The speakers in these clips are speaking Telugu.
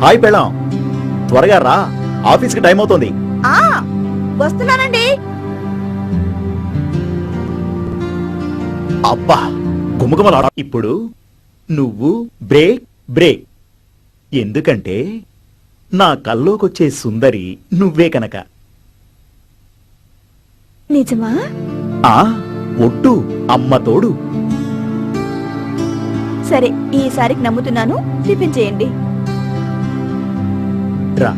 హాయ్ పెళ్ళాం, త్వరగా రా, ఆఫీస్కి టైం అవుతుంది. వస్తున్నానండి. అబ్బా గుమగుమలాడా. ఇప్పుడు నువ్వు బ్రేక్ బ్రేక్, ఎందుకంటే నా కల్లోకొచ్చే సుందరి నువ్వే కనుక. నిజమా? ఆ ఒట్టు, అమ్మ తోడు. సరే, ఈసారికి నమ్ముతున్నాను. టిఫిన్ చేయండి. రా,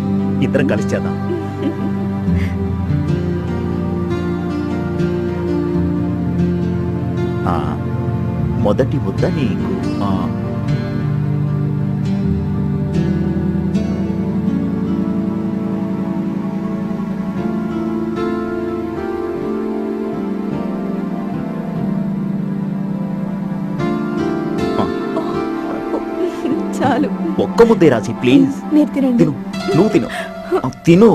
ఇద్దరం కలిసి చేద్దాం. మొదటి ముద్ద నీకు. చాలు, ఒక్క ముద్దే రాసి ప్లీజ్. మీరు తినండి. తిను, నువ్వు తిను. తిను.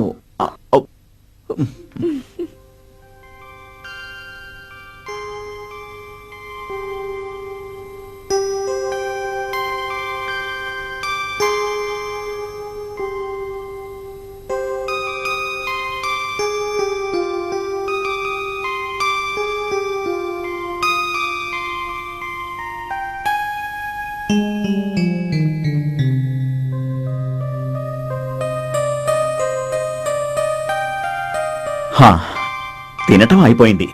తినటం అయిపోయింది.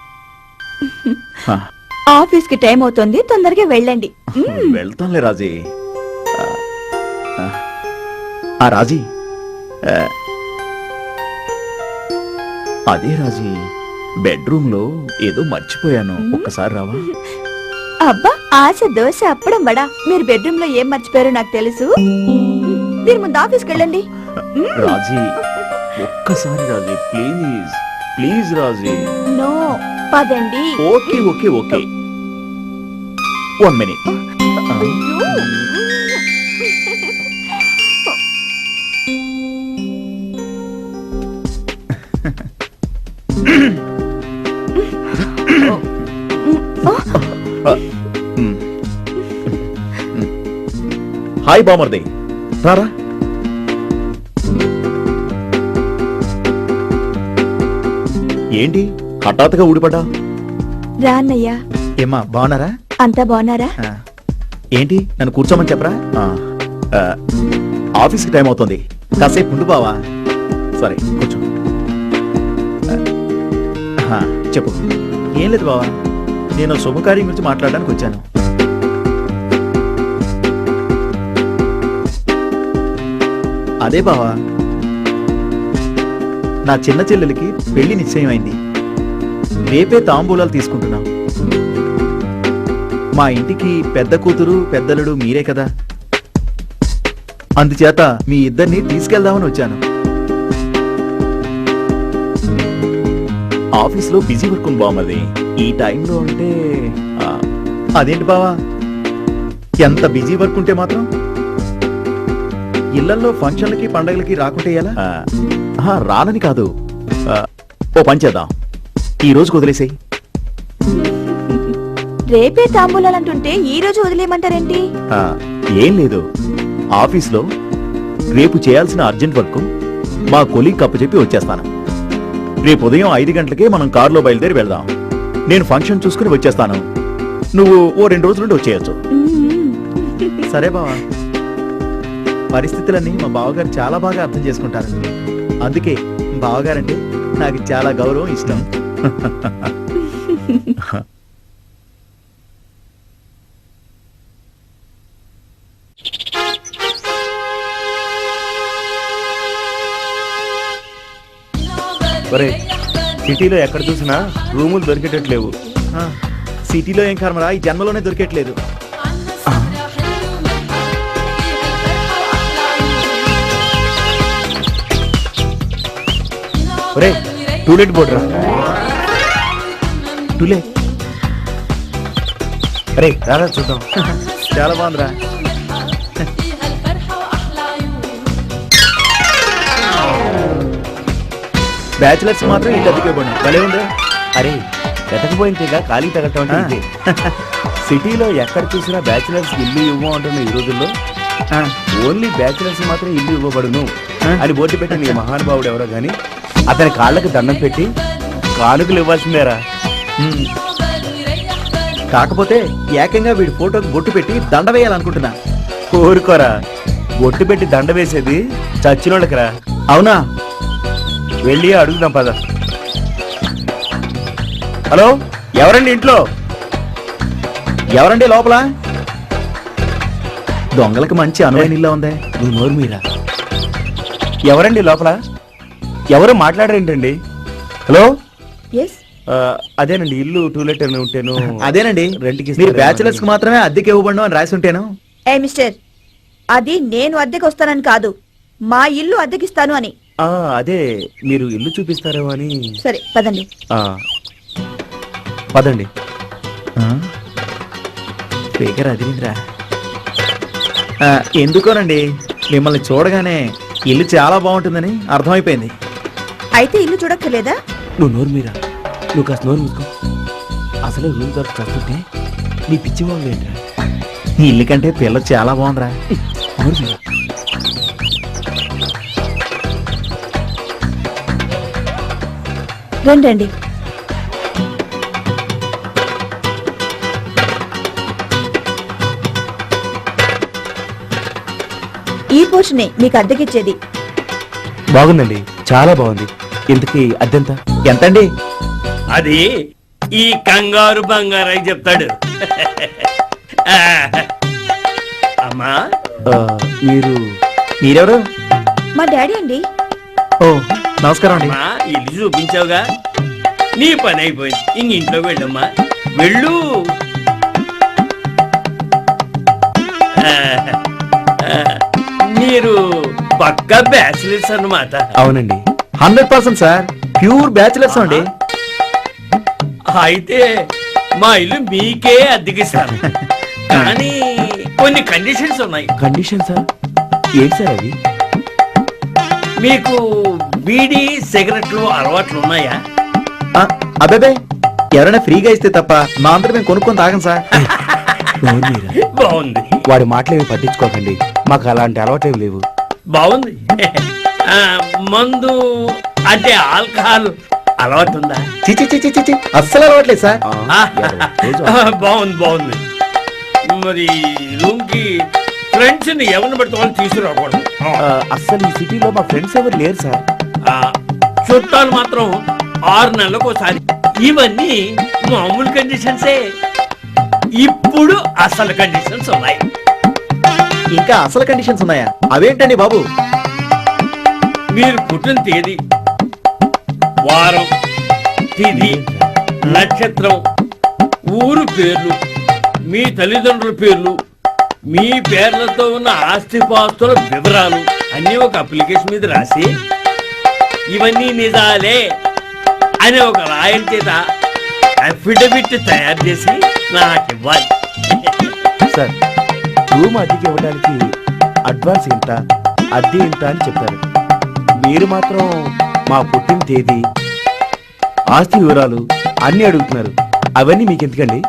ఆఫీస్ కి టైం అవుతుంది, తొందరగా వెళ్ళండి. వెళ్తాంలే రాజీ. రాజీ, అదే రాజీ, బెడ్రూమ్ లో ఏదో మర్చిపోయాను, ఒక్కసారి రావా? అబ్బా, ఆశ దోశ అప్పడం బడా. మీరు బెడ్రూమ్ లో ఏం మర్చిపోయారో నాకు తెలుసు. మీరు ముందు ఆఫీస్కి వెళ్ళండి. రాజీ, ఒక్కసారి రాజీ, ప్లీజ్ ప్లీజ్ రాజీ. నో, పదండి. Okay okay okay, 1 minute. Hi బామర్ది, రారా. ఏంటి హఠాత్తుగా ఊడిపడ్డా? రా అన్నయ్యా. ఏమ్మా, బాగున్నారా? అంతా బాగున్నారా? ఏంటి నన్ను కూర్చోమని చెప్పరా? ఆఫీస్కి టైం అవుతుంది, కాసేపు ఉండు బావా. సరే కూర్చో. చెప్పు. ఏం లేదు బావా, నేను శుభకార్యం గురించి మాట్లాడడానికి వచ్చాను. అదే బావా, నా చిన్న చెల్లెలికి పెళ్లి నిశ్చయం అయింది. రేపే తాంబూలాలు తీసుకుంటున్నాం. మా ఇంటికి పెద్ద కూతురు పెద్దలుడు మీరే కదా, అందుచేత మీ ఇద్దరిని తీసుకెళ్దామని వచ్చాను. ఆఫీస్లో బిజీ వర్క్ ఉంది బామ్మది, ఈ టైంలో అంటే. అదేంటి బావా, ఎంత బిజీ వర్క్ ఉంటే మాత్రం ఇళ్లల్లో ఫంక్షన్లకి పండగలకి రాకుంటే ఎలా? రానని కాదు, ఓ పని చేద్దాం, ఈ రోజు వదిలేసేయి. రేపే తాంబూలాలంటుంటే ఈ రోజు వదిలేయమంటారేంటి? ఏం లేదు, ఆఫీస్లో రేపు చేయాల్సిన అర్జెంట్ వర్క్ మా కొలీగ్ అప్పచెప్పి వచ్చేస్తాను. రేపు ఉదయం 5 గంటలకే మనం కారులో బయలుదేరి వెళ్దాం. నేను ఫంక్షన్ చూసుకుని వచ్చేస్తాను, నువ్వు ఓ 2 రోజుల నుండి వచ్చేయచ్చు. సరే బావా, పరిస్థితులన్నీ మా బావగారు చాలా బాగా అర్థం చేసుకుంటారు, అందుకే బావగారంటే నాకు చాలా గౌరవం, ఇష్టం. ఒరే, సిటీలో ఎక్కడ చూసినా రూములు దొరికేటట్లేవు. సిటీలో ఏం కర్మరా, ఈ జన్మలోనే దొరికేట్లేదు. ఒరే, టూలెట్ బోర్డు రా. టూలెట్? అరే రారా చూద్దాం. చాలా బాగుందిరా. బ్యాచిలర్స్ మాత్రం ఈ గదికి ఇవ్వండి, భలే ఉంది. అరే, వెతకపోయింతేగా ఖాళీ తగలటం అంటే ఇదే. సిటీలో ఎక్కడ చూసినా బ్యాచిలర్స్ ఇల్లు ఇవ్వ అంటున్న ఈ రోజుల్లో ఆ, ఓన్లీ బ్యాచులర్స్ మాత్రం ఇల్లు ఇవ్వబడును ఆ? అని బోర్డు పెట్టిన ఈ మహానుభావుడు ఎవరో గాని అతని కాళ్ళకి దండం పెట్టి కానుకలు ఇవ్వాల్సిందేరా. ఉమ్. కాకపోతే ఏకంగా వీడి ఫోటోకి బొట్టు పెట్టి దండ వేయాలనుకుంటున్నా. కోరుకోరా, బొట్టు పెట్టి దండ వేసేది చచ్చినోళ్ళకిరా. అవునా? వెళ్ళి అడుగుదాం పద. హలో, ఎవరండి ఇంట్లో? ఎవరండి లోపల? దొంగలకు మంచి అనువైన ఇల్లు ఉంది. నువ్వు నోరు మీరా. ఎవరండి లోపల? ఎవరు మాట్లాడరేంటండి? హలో, ఎస్ అదేనండి ఇల్లు టూలెట్ అని ఉంటేను. అదేనండి, రెంట్కి మీరు ఇస్తారేమో బ్యాచులర్స్ కి అని. మాత్రమే అద్దెకి ఇవ్వబడడం అని రాసి ఉంటేను. ఏ మిస్టర్, అది నేను అద్దెకి వస్తానని కాదు, మా ఇల్లు అద్దెకిస్తాను అని. ఆ, అదే మీరు ఇల్లు చూపిస్తారేమో అని. సరే పదండి. ఆ, పదండి. స్పీకర్ అదిరిందిరా. ఎందుకోనండి, మిమ్మల్ని చూడగానే ఇల్లు చాలా బాగుంటుందని అర్థమైపోయింది. అయితే ఇల్లు చూడక్కర్లేదా? నువ్వు నోరు మీరా. నువ్వు కాస్త నోరు మూసుకో. అసలు రూమ్ దొరికి చస్తుంటే నీ పిచ్చి వాళ్ళు ఏంట్రా? ఈ ఇల్లు కంటే పిల్ల చాలా బాగుందిరా. నోరు మీరా. రండి. ఈ పోర్షనే మీకు అద్దెకిచ్చేది. బాగుందండి, చాలా బాగుంది. ఇంతకీ అద్దెంత? ఎంతండి? అది ఈ కంగారు బంగారై చెప్తాడు. అమ్మా, ఆ, మీరు మీరెవరు? మా డాడీ అండి. ఓ, నమస్కారం అండి. అమ్మా ఇల్లు చూపించావుగా, నీ పని అయిపోయింది. ఇంక ఇంట్లోకి వెళ్ళమ్మా, వెళ్ళు. ఆ, ఆ, మీరు పక్క బ్యాచిలర్స్ అన్నమాట. అవునండి. 100% సార్, ప్యూర్ బ్యాచులర్స్ అండి. అయితే మా ఇల్లు మీకే అద్దెకిస్తాను, కానీ కొన్ని కండిషన్స్ ఉన్నాయి. కండిషన్ సార్ ఏంటి సార్ అవి? మీకు బీడీ సిగరెట్లు అలవాట్లు ఉన్నాయా? అబ్బాబే, ఎవరైనా ఫ్రీగా ఇస్తే తప్ప మా అందరం మేము కొనుక్కొని తాగం సార్. నోరు మీరా. బాగుంది, వాడి మాటలేమి పట్టించుకోకండి, మాకు అలాంటి అలవాట్లేమి లేవు. బాగుంది. ఆ, మందు అంటే ఆల్కహాల్ అలవాటు ఉందా? చిచి చిచి చిచి అస్సలు అలవాట్లేదు సార్. ఆ, రోజు బాగుంది బాగుంది. మరి రూమ్ కి ఫ్రెండ్స్ ని ఎవరిని పడితే వాళ్ళు తీసుకురాకూడదు. అస్సలు ఈ సిటీలో మా ఫ్రెండ్స్ ఎవరు లేరు సార్. ఆ, చుట్టాలు మాత్రం 6 నెలలకు ఒకసారి. ఇవన్నీ మామూలు కండిషన్సే. ఇప్పుడు అసలు కండిషన్స్ ఉన్నాయి. ఇంకా అసలు కండిషన్స్ ఉన్నాయా? అవేంటండి బాబు? మీరు పుట్టిన తేదీ, వారం, తిథి, నక్షత్రం, ఊరు పేర్లు, మీ తల్లిదండ్రుల పేర్లు, మీ పేర్లతో ఉన్న ఆస్తిపాస్తుల వివరాలు అన్నీ ఒక అప్లికేషన్ మీద రాసి ఇవన్నీ నిజాలే అని ఒక రాయల్ చేత అఫిడవిట్ తయారు చేసి నాకు ఇవ్వాలి. సార్, రూమ్ అద్దెకి ఇవ్వడానికి అడ్వాన్స్ ఇంత, అద్దె ఇంత అని చెప్పారు. మీరు మాత్రం మా పుట్టిన తేదీ, ఆస్తి వివరాలు అన్ని అడుగుతున్నారు. అవన్నీ మీకు ఎందుకండి?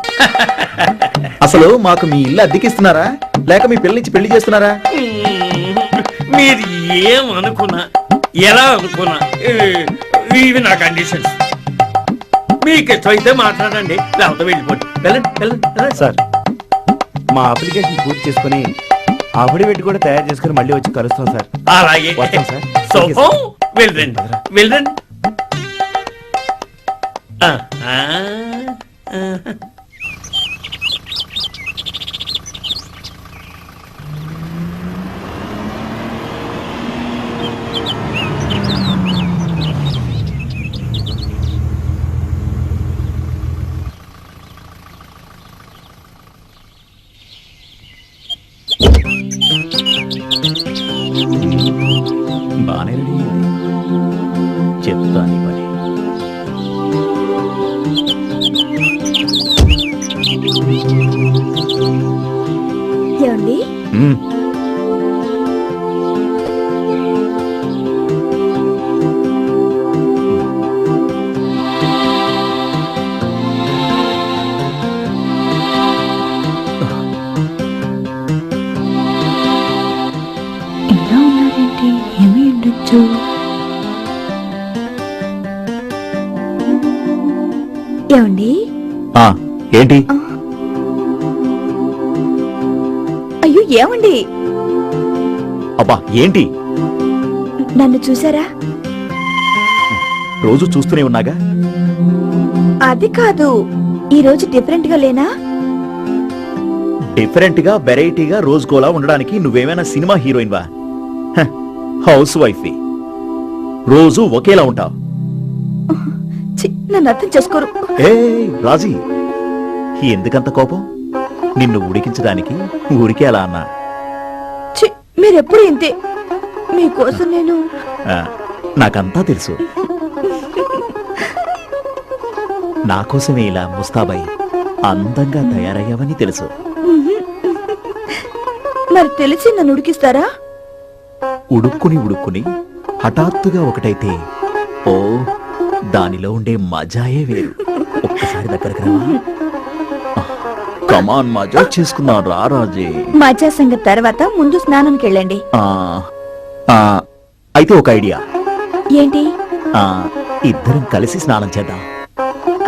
అసలు మాకు మీ ఇల్లు అద్దెకిస్తున్నారా లేక మీ పిల్లనిచ్చి పెళ్లి చేస్తున్నారా? మీరు ఏమనుకున్నా, ఎలా అనుకున్నా, ఇవి నా కండిషన్స్. మీకు ఇష్టమైతే మాట్లాడండి, లేకపోతే వెళ్ళిపోండి. వెళ్ళండి. సార్, మా అప్లికేషన్ పూర్తి చేసుకుని అఫిడవిట్ కూడా తయారు చేసుకుని మళ్ళీ వచ్చి కలుస్తాం సార్. అలాగే వస్తాం సార్. శుభం. వెళ్ళండి. ఆ, ఆ, ఆ. బానే రెడీ అయింది. చెప్తాను ఈ పని. ఏమండి, మ్మ్. ఏమండి ఆ, ఏంటి అయ్యో ఏమండి అబ్బా ఏంటి నన్ను చూసారా? రోజు చూస్తూనే ఉన్నాగా. అది కాదు, ఈ రోజు డిఫరెంట్ గా లేనా? డిఫరెంట్ గా వెరైటీగా రోజుకోలా ఉండడానికి నువ్వేమైనా సినిమా హీరోయిన్ వా? హౌస్ వైఫ్ రోజు ఒకేలా ఉంటావు. ఛీ, నన్ను అర్థం చేసుకోరు. ఏ రాజీ, ఎందుకంత కోపం? నిన్ను ఉడికించడానికి ఊరికే అలా అన్నా. ఛీ, మీరెప్పుడు ఇంతే. మీకోసం నేను ఆ, నాకంతా తెలుసు. నా కోసమే ఇలా ముస్తాబాయి అందంగా తయారయ్యావని తెలుసు. మరి తెలిసి నన్ను ఉడికిస్తారా? ఉడుక్కుని హఠాత్తుగా ఒకటైతే ఓ దానిలో ఉండే మజాయే వేరు. ఒక్కసారి దగ్గరకు రావా? కమాన్, మజా చేసుకుందాం రా రాజీ. మజా సంగతి తర్వాత ముందు స్నానానికి వెళ్ళండి. ఆ, ఆ, అయితే ఒక ఐడియా. ఏంటి? ఆ, ఇద్దరం కలిసి స్నానం చేద్దాం.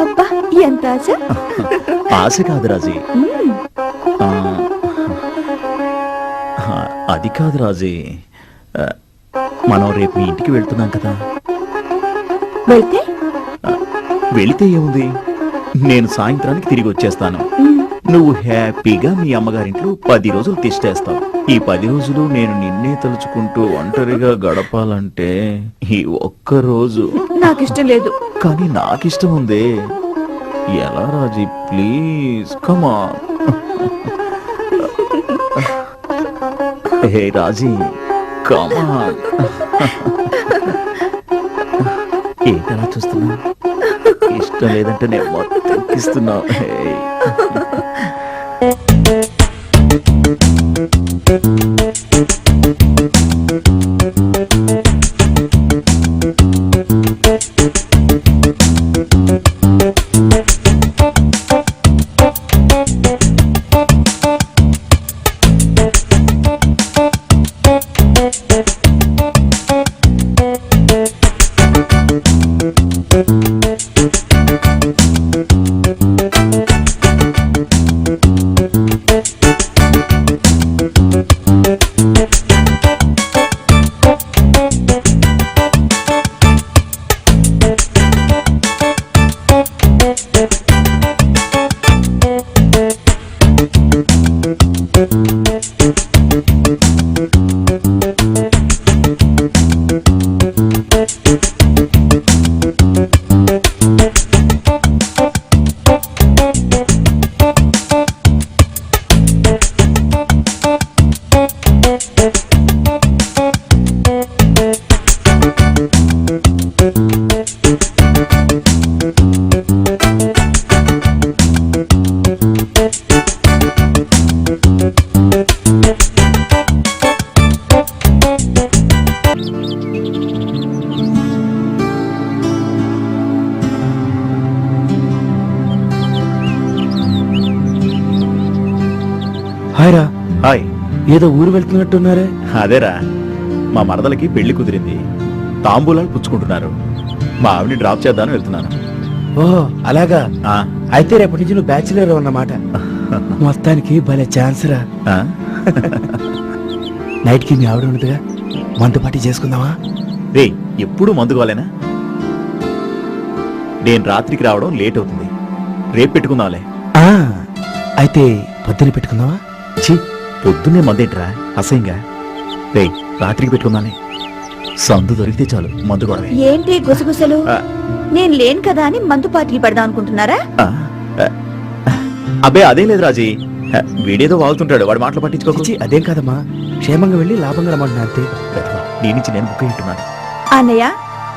అబ్బా ఎంత ఆశ. ఆశ కాదు రాజీ. మ్మ్. ఆ, అది కాదు రాజీ. ఆ, మనం రేపు మీ ఇంటికి వెళ్తున్నాం కదా. వెళ్తే వెళితే ఏముంది, నేను సాయంత్రానికి తిరిగి వచ్చేస్తాను. మ్మ్. నువ్వు హ్యాపీగా మీ అమ్మగారింట్లో 10 రోజులు తిష్టేస్తావు. ఈ 10 రోజులు నేను నిన్నే తలుచుకుంటూ ఒంటరిగా గడపాలంటే ఈ ఒక్క రోజు నాకిష్టం లేదు. కానీ నాకిష్టం ఉంది. ఎలా రాజీ, ప్లీజ్ కమాన్. హే రాజీ, కమాన్. ఏంటలా చూస్తున్నా? ఇష్టం లేదంటే నేను మొత్తం ఇస్తున్నా. హాయ్ రా. హాయ్. ఏదో ఊరు వెళ్తున్నట్టున్నారే? అదేరా, మా మరదలకి పెళ్లి కుదిరింది. తాంబూలాలు పుచ్చుకుంటున్నారు. మా ఆవిని డ్రాప్ చేద్దామని వెళ్తున్నాను. ఓహో అలాగా. ఆ, అయితే రేపటి నుంచి నువ్వు బ్యాచిలర్ అన్నమాట. మొత్తానికి భలే ఛాన్స్ రా. ఆ? నైట్ కి మీ ఆవిడ ఉన్నదిగా, మందు పార్టీ చేసుకుందామా? రే, ఎప్పుడు మందుకోవాలేనా? నేను రాత్రికి రావడం లేట్ అవుతుంది. రేపు పెట్టుకుందాంలే. ఆ, అయితే పొద్దున పెట్టుకుందామా? ఛీ, పొద్దున్నే మందేంట్రా అసహ్యంగా. రే, రాత్రికి పెట్టుకుందానే. సందు దొరికితే చాలు మందు గొడవే. ఏంటి గుసగుసలు? ఆ. నేను లేను కదా అని మందు పార్టీలు పెడదాం అనుకుంటున్నారా? ఆ, ఆ, అబ్బే అదేం లేదు రాజీ. వీడేదో వాగుతుంటాడు, వాడు మాటలు పట్టించుకోకు. చిచి, అదేం కాదమ్మా, క్షేమంగా వెళ్ళి లాభంగా రమ్మంటున్నా అంతే. నీ నుంచి నేను బుక్ వింటున్నాను. అన్నయ్య,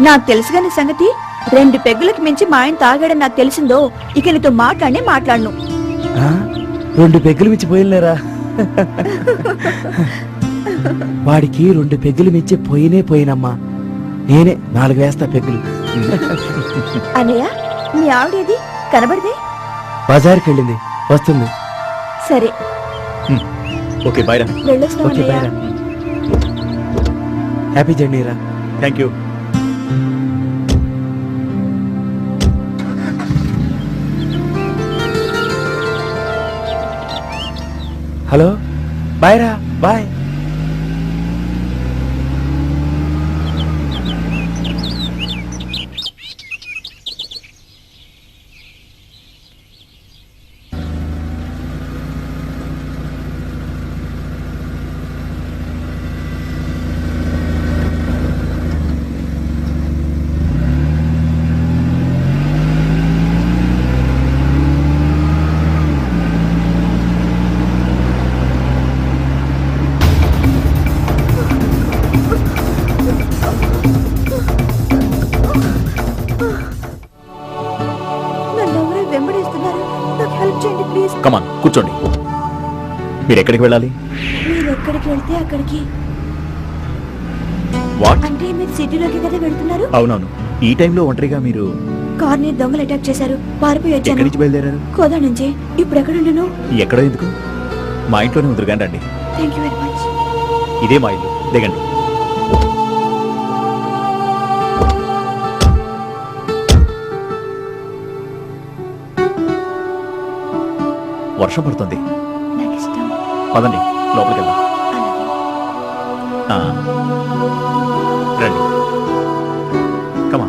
నాకు తెలుసుగా నీ సంగతి. 2 పెగ్గులకి మించి మా ఆయన తాగాడని నాకు తెలిసిందో, ఇక నీతో మాట్లాడను. ఆ, 2 పెగ్గులు మించి పోయినలేరా? వాడికి 2 పెగ్గులు మించి పోయినమ్మా. నేనే 4 వేస్తా పెగ్గులు. అన్నయ్య, మీ ఆవిడేది కనబడితే? బజార్కి వెళ్ళింది, వస్తుంది. సరే, ఓకే బాయ్ రా. వెళ్ళొస్తాం ఓకే బాయ్ రా. హ్యాపీ జర్నీ రా. Thank you. హలో బాయ్ రా బాయ్. నన్ను ఎవరో వెంబడిస్తున్నారు. నాకు హెల్ప్ చేయండి ప్లీజ్. కమాన్ కూర్చోండి. మీరు ఎక్కడికి వెళ్ళాలి? మీరు ఎక్కడికి వెళ్తే అక్కడికి. వాట్? అంటే మీరు సిటీలోకి కదా వెళ్తున్నారు? అవునవును. ఈ టైంలో ఒంటరిగా మీరు కార్ ని దొంగలు అటాక్ చేశారు. పారిపోయి ఎక్కడి వచ్చాను. నుంచి బయలుదేరారు? కోదా నుంచి. ఇప్పుడు ఎక్కడ ఉన్నాను? ఎక్కడో ఎందుకు, మా ఇంట్లోనే ముదురుగాని రండి. Thank you very much. ఇదే మా ఇల్లు, దిగండి. వర్షం పడుతుంది, నాకు ఇష్టం. పదండి లోపలికి వెళ్దాం. అలాగే. ఆ, రండి. కమా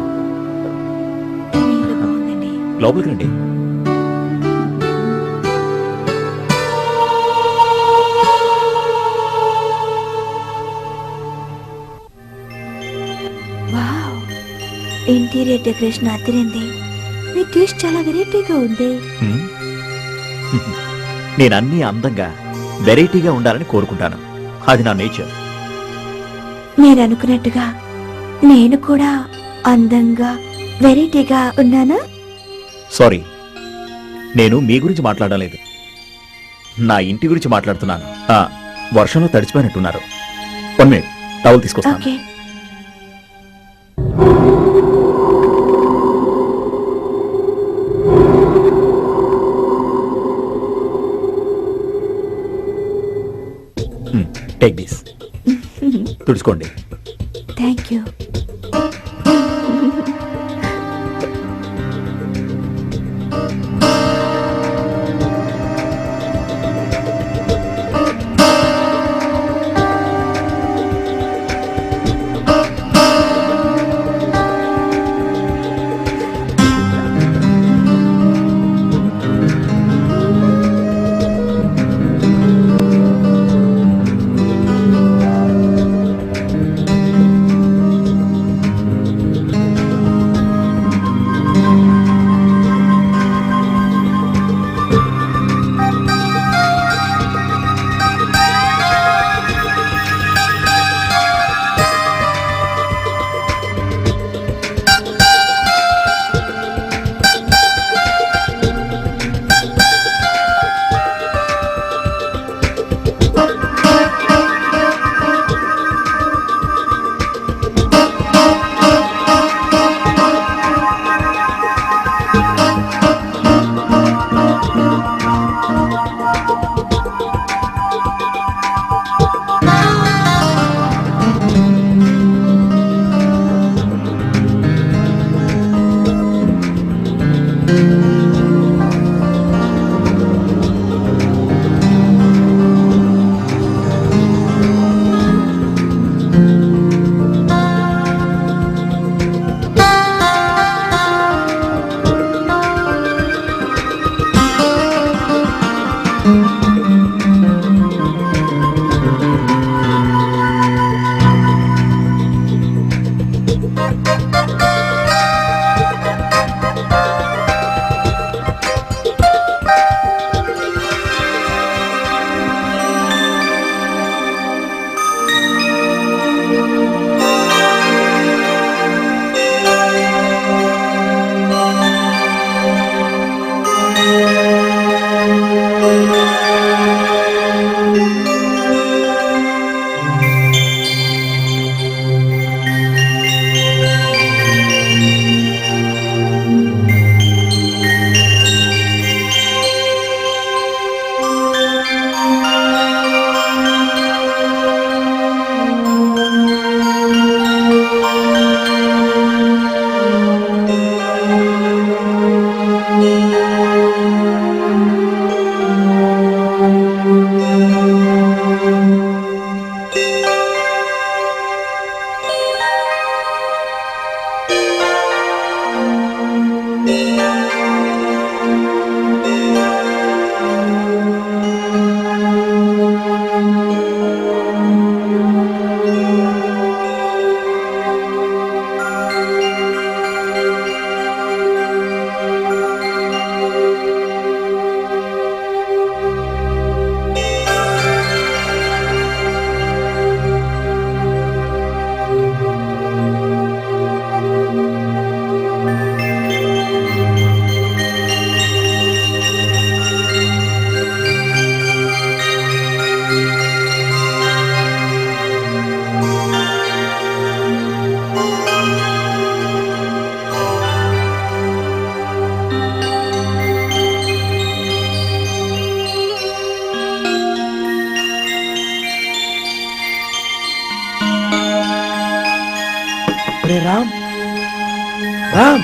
మీ ఇల్లు బాగుందండి. లోపలికి రండి. వావ్, ఇంటీరియర్ డెకరేషన్ అదిరింది. మీ టేస్ట్ చాలా వెరైటీగా ఉంది. హ్మ్? నేను అన్నీ అందంగా వెరైటీగా ఉండాలని కోరుకుంటాను. అది నా నేచర్. మీరు అనుకున్నట్టుగా నేను కూడా అందంగా వెరైటీగా ఉన్నానా? సారీ, నేను మీ గురించి మాట్లాడడం లేదు, నా ఇంటి గురించి మాట్లాడుతున్నాను. ఆ, వర్షంలో తడిచిపోయినట్టున్నారు. 1 మినిట్, టవల్ తీసుకొస్తాను. ఓకే. టేక్ దిస్, తుడుచుకోండి. Thank you. రామ్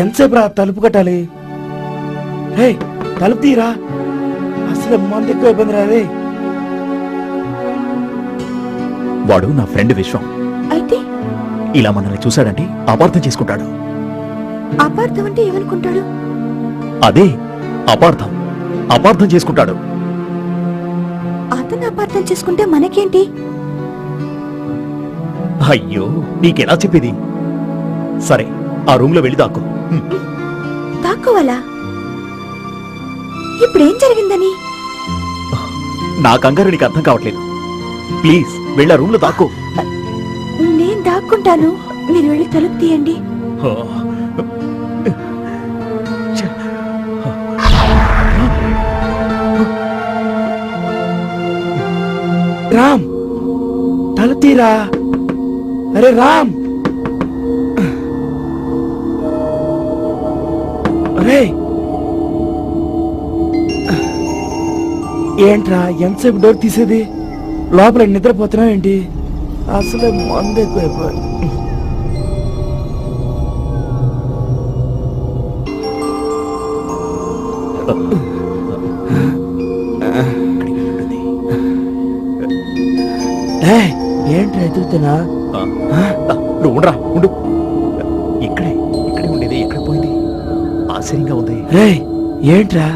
ఎంతసేపు రా తలుపు కట్టాలి? రే తలుపు తీరా, అసలు మంది ఎక్కువ ఇబ్బంది రాదే. వాడు నా ఫ్రెండ్ విశ్వం. అయితే ఇలా మనల్ని చూశాడంటే అపార్థం చేసుకుంటాడు. అపార్థం అంటే ఏమనుకుంటాడు? అదే అపార్థం, అపార్థం చేసుకుంటాడు. అతను అపార్థం చేసుకుంటే మనకేంటి? అయ్యో నీకెలా చెప్పేది? సరే ఆ రూమ్ లో వెళ్ళి దాక్కో. దాక్కోవాలా? ఇప్పుడేం జరిగిందని? నా కంగారు నీకు అర్థం కావట్లేదు. ప్లీజ్ వెళ్ళి ఆ రూమ్ లో దాక్కో. నేను దాక్కుంటాను, మీరు వెళ్ళి తలుపు తీయండి. రామ్ తలుపు తీరా. అరే రామ్, అరే ఏంట్రా ఎంతసేపు డోర్ తీసేది? లోపల నిద్రపోతున్నావు ఏంటి? అసలే మందు ఎక్కువైపోయి. ఏంట్రా ఎదుగుతున్నా? నువ్వు ఉండరా, ఉండు. ఇక్కడే ఇక్కడే ఉండేది, ఎక్కడ పోయింది? ఆశ్చర్యంగా ఉంది. రే ఏంట్రా,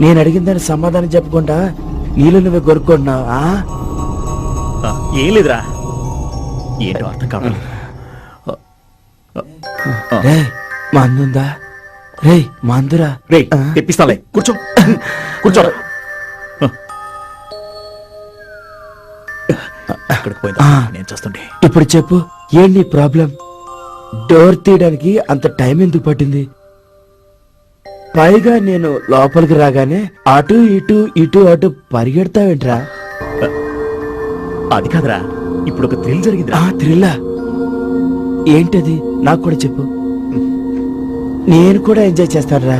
నేను అడిగిందని సమాధానం చెప్పకుండా నీళ్ళు నువ్వే కొరుక్కున్నావా? ఏం లేదురా, ఏంటో అర్థం కావాలి. రే మందుందా? రే మందురా. రే తెప్పిస్తాలే, కూర్చో కూర్చో. ఎక్కడికి పోయిందా నేను చూస్తుంటే. ఇప్పుడు చెప్పు, ఏం నీ ప్రాబ్లం? డోర్ తీయడానికి అంత టైం ఎందుకు పట్టింది? పైగా నేను లోపలికి రాగానే అటు ఇటు ఇటు అటు పరిగెడతావేంట్రా? అది కాదురా, ఇప్పుడు ఒక థ్రిల్ జరిగింది. థ్రిల్లా? ఏంటది? నాకు కూడా చెప్పు, నేను కూడా ఎంజాయ్ చేస్తానురా.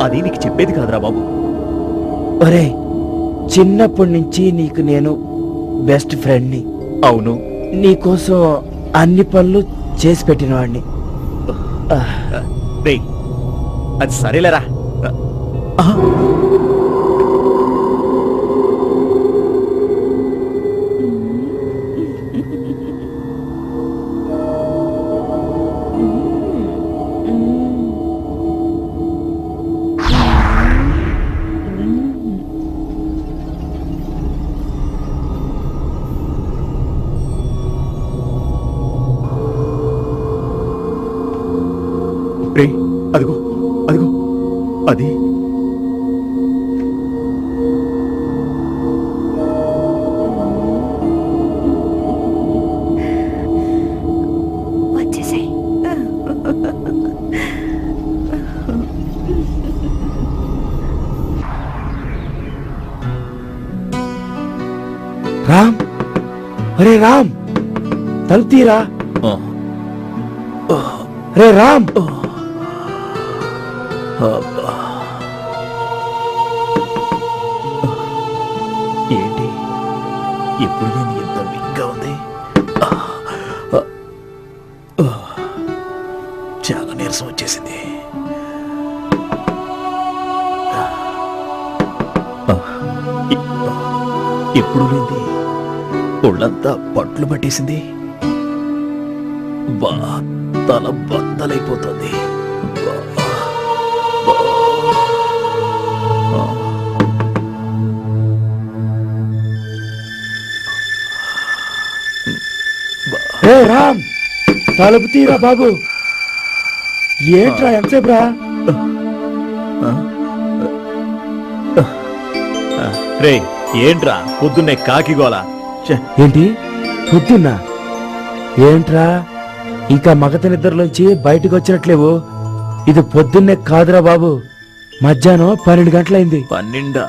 అది నీకు చెప్పేది కాదురా బాబు. ఒరే, చిన్నప్పటి నుంచి నీకు నేను బెస్ట్ ఫ్రెండ్ని. అవును, నీకోసం అన్ని పనులు చేసి పెట్టిన వాడిని. రే అది సరేలేరా. రే అదిగో అదిగో, అది వచ్చేసాయి. రామ్, అరే రామ్ తలుపు తీరా. రే రామ్, ఏంటి ఎప్పుడు నేను ఎంత వీక్గా ఉంది? చాలా నీరసం వచ్చేసింది. ఎప్పుడు లేంది ఒళ్ళంతా పట్లు పట్టేసింది. బా తల బద్దలైపోతుంది. రే రామ్ తలుపు తీరా బాబు. ఏంట్రా ఎంతసేపు రా? రే ఏంట్రా పొద్దున్నే కాకిగోలా? ఏంటి పొద్దున్నా? ఏంట్రా ఇంకా మగత నిద్రలోంచి బయటకు వచ్చినట్లేవు? ఇది పొద్దున్నే కాదురా బాబు, మధ్యాహ్నం 12 గంటలైంది. 12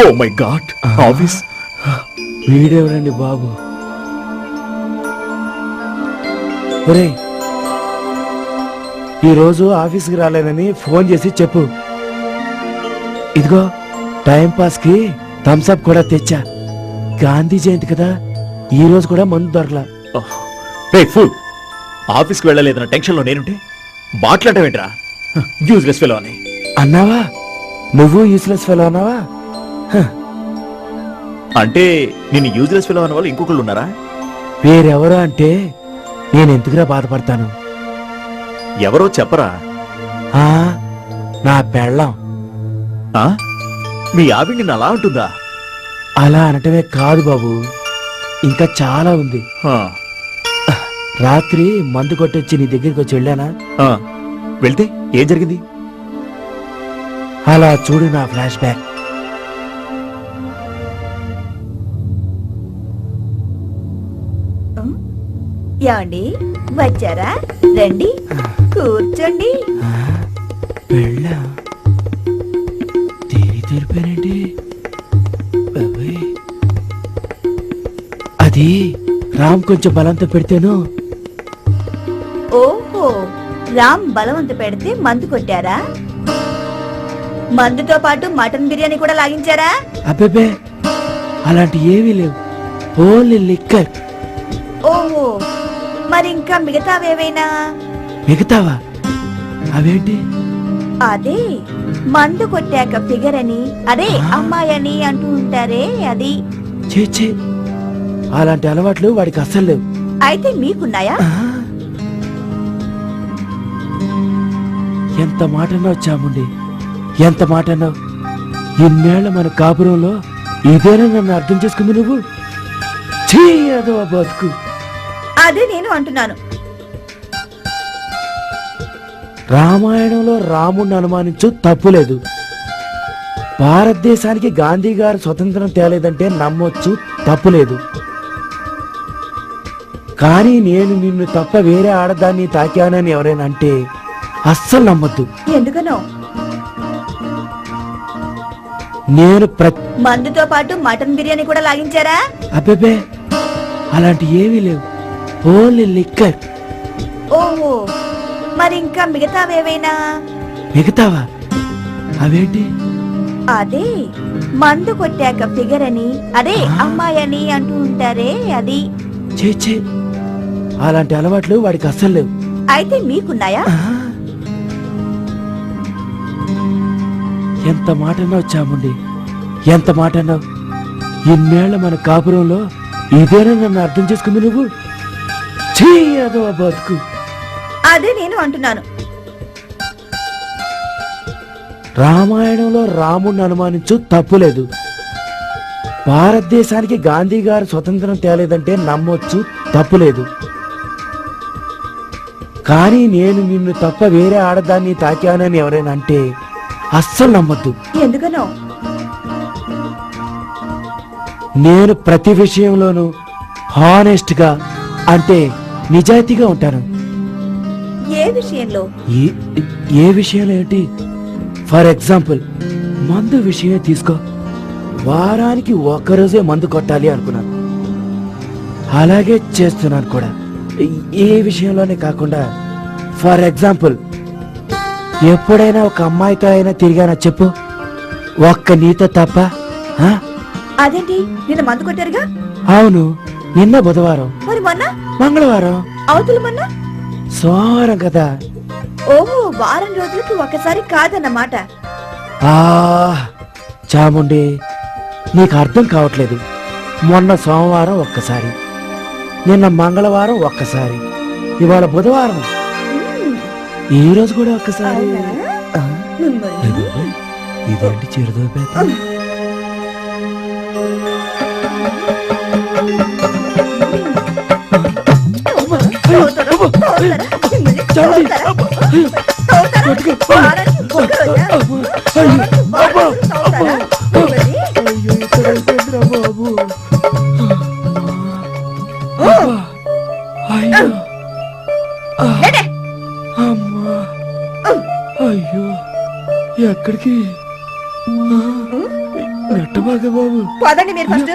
ఓ మై గాడ్. ఆఫీస్ వీడెవరండి బాబు? ఒరే, ఈరోజు ఆఫీస్కి రాలేనని ఫోన్ చేసి చెప్పు. ఇదిగో టైం పాస్ కి థమ్స్అప్ కూడా తెచ్చా. గాంధీ జయంతి కదా, ఈ రోజు కూడా మందు దొరకలా. రే ఫుల్ ఆఫీస్కి వెళ్ళలేదన్న టెన్షన్లో నేనుంటే మాట్లాడటమేంట్రా యూజ్లెస్ ఫెలో అని. అన్నావా? నువ్వు యూస్లెస్ ఫెలో అన్నావా? అంటే నిన్ను యూజ్లెస్ ఫెలో అన్న వాళ్ళు ఇంకొకళ్ళు ఉన్నారా? వేరెవరో అంటే నేను ఎందుకురా బాధపడతాను? ఎవరో చెప్పరా? ఆ, నా పెళ్ళం. ఆ? మీ ఆవిడ నిన్ను అలా అంటుందా? అలా అనటమే కాదు బాబు, ఇంకా చాలా ఉంది. ఆ, రాత్రి మందు కొట్టొచ్చి నీ దగ్గరికి వచ్చి వెళ్ళానా? ఆ. వెళ్తే ఏం జరిగింది? అలా చూడు నా ఫ్లాష్ బ్యాక్. ఏమండి వచ్చారా? రండి కూర్చోండి. వెళ్ళా తెలిపానండి. అది రామ్ కొంచెం బలంతో పెడితేను. ఓహో, రామ్ బలవంత పెడితే మందు కొట్టారా? మందుతో పాటు మటన్ బిర్యానీ కూడా లాగించారా? అబ్బే, అలాంటి ఏమీ లేవు, ఓన్లీ లిక్కర్. ఓహో, మరి ఇంకా మిగతావేవైనా? మిగతావా? అవేంటి? అదే మందు కొట్టాక ఫిగర్ అని, అదే అమ్మాయి అని అంటూ ఉంటారే అది. చే అలాంటి అలవాట్లు వాడికి అస్సలు లేవు. అయితే మీకున్నాయా? ఎంత మాటన్నావు చాముండి, ఎంత మాటన్నావు. ఇన్నేళ్ల మన కాపురంలో ఇదేనా నన్ను అర్థం చేసుకుంది నువ్వు? చేయదో బతుకు. అదే నేను అంటున్నాను. రామాయణంలో రాముణ్ణి అనుమానించు, తప్పులేదు. భారతదేశానికి గాంధీ గారు స్వతంత్రం తేలేదంటే నమ్మొచ్చు, తప్పులేదు. కానీ నేను నిన్ను తప్ప వేరే ఆడదాన్ని తాకానని ఎవరైనా అంటే అస్సలు నమ్మొద్దు. ఎందుకనో? నేను మందుతో పాటు మటన్ బిర్యానీ కూడా లాగించారా? అబ్బే, అలాంటి ఏమీ లేవు, ఓన్లీ లిక్కర్. ఓహో, మరి ఇంకా మిగతావేవైనా? మిగతావా? అవేంటి? అదే మందు కొట్టాక ఫిగర్ అని, అదే అమ్మాయి అని అంటూ ఉంటారే అది. చే అలాంటి అలవాట్లు వాడికి అస్సలు లేవు. అయితే మీకున్నాయా? ఎంత మాటన్నావు చాముండి, ఎంత మాటన్నావు. ఇన్నేళ్ల మన కాపురంలో ఇదేనా నన్ను అర్థం చేసుకుంది నువ్వు? చేయదో బతుకు. అదే నేను అంటున్నాను. రామాయణంలో రాముణ్ణి అనుమానించు, తప్పులేదు. భారతదేశానికి గాంధీ గారు స్వతంత్రం తేలేదంటే నమ్మొచ్చు, తప్పులేదు. కానీ నేను నిన్ను తప్ప వేరే ఆడదాన్ని తాకానని ఎవరైనా అంటే అస్సలు నమ్మొద్దు. ఎందుకనో? నేను ప్రతి విషయంలోనూ హానెస్ట్ గా, అంటే నిజాయితీగా ఉంటాను. ఏ విషయంలో? ఏ విషయంలో ఏంటి? ఫర్ ఎగ్జాంపుల్, మందు విషయమే తీసుకో. వారానికి ఒక్కరోజే మందు కొట్టాలి అనుకున్నాను, అలాగే చేస్తున్నాను కూడా. ఏ విషయంలోనే కాకుండా, ఫర్ ఎగ్జాంపుల్, ఎప్పుడైనా ఒక అమ్మాయితో అయినా తిరిగానా చెప్పు? ఒక్క నీతో తప్ప. ఆ? అదేంటి, నిన్న మందు కొట్టారుగా? అవును, నిన్న బుధవారం, మరి మొన్న మంగళవారం, అవతల మొన్న సోమవారం కదా. ఓహో, వారం రోజులకి ఒకసారి కాదన్నమాట. ఆ చాముండి, నీకు అర్థం కావట్లేదు. మొన్న సోమవారం ఒక్కసారి, నిన్న మంగళవారం ఒక్కసారి, ఇవాళ బుధవారం, ఈ రోజు కూడా ఒక్కసారి. ఆ, ఇదేంటి చిరుదోపేత? అయ్యో, ఎక్కడికి? నెట్టబాగా బాబు, పదండి మీరు ఫస్ట్.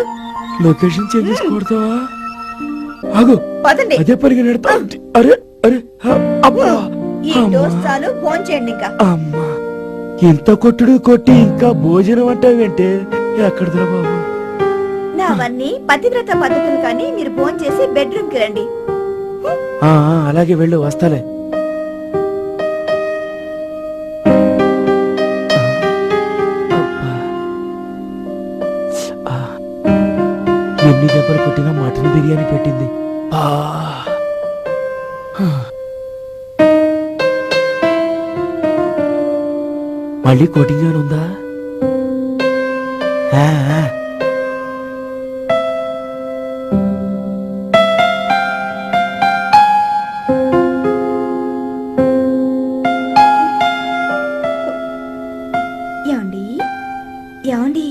Location change చేసుకోడతావా? ఆగు, పదండి. అదే పరిగా నెడతా. అరే అరే, అబ్బా, ఈ డోస్ చాలు, ఫోన్ చేయండి ఇంకా. అమ్మా, ఇంత కొట్టుడు కొట్టి ఇంకా భోజనం అంటావేంటే? ఎక్కడదా బాబు? నావన్నీ పతివ్రత పద్ధతులు, కానీ మీరు ఫోన్ చేసి బెడ్రూమ్ కి రండి. అలాగే వెళ్ళు, వస్తాలే. అబ్బా. ఎన్ని దెబ్బలు కొట్టినా మటన్ బిర్యానీ పెట్టింది. మళ్ళీ కోటింగ్ ఏమైనా ఉందా? ఏమండి ఏమండి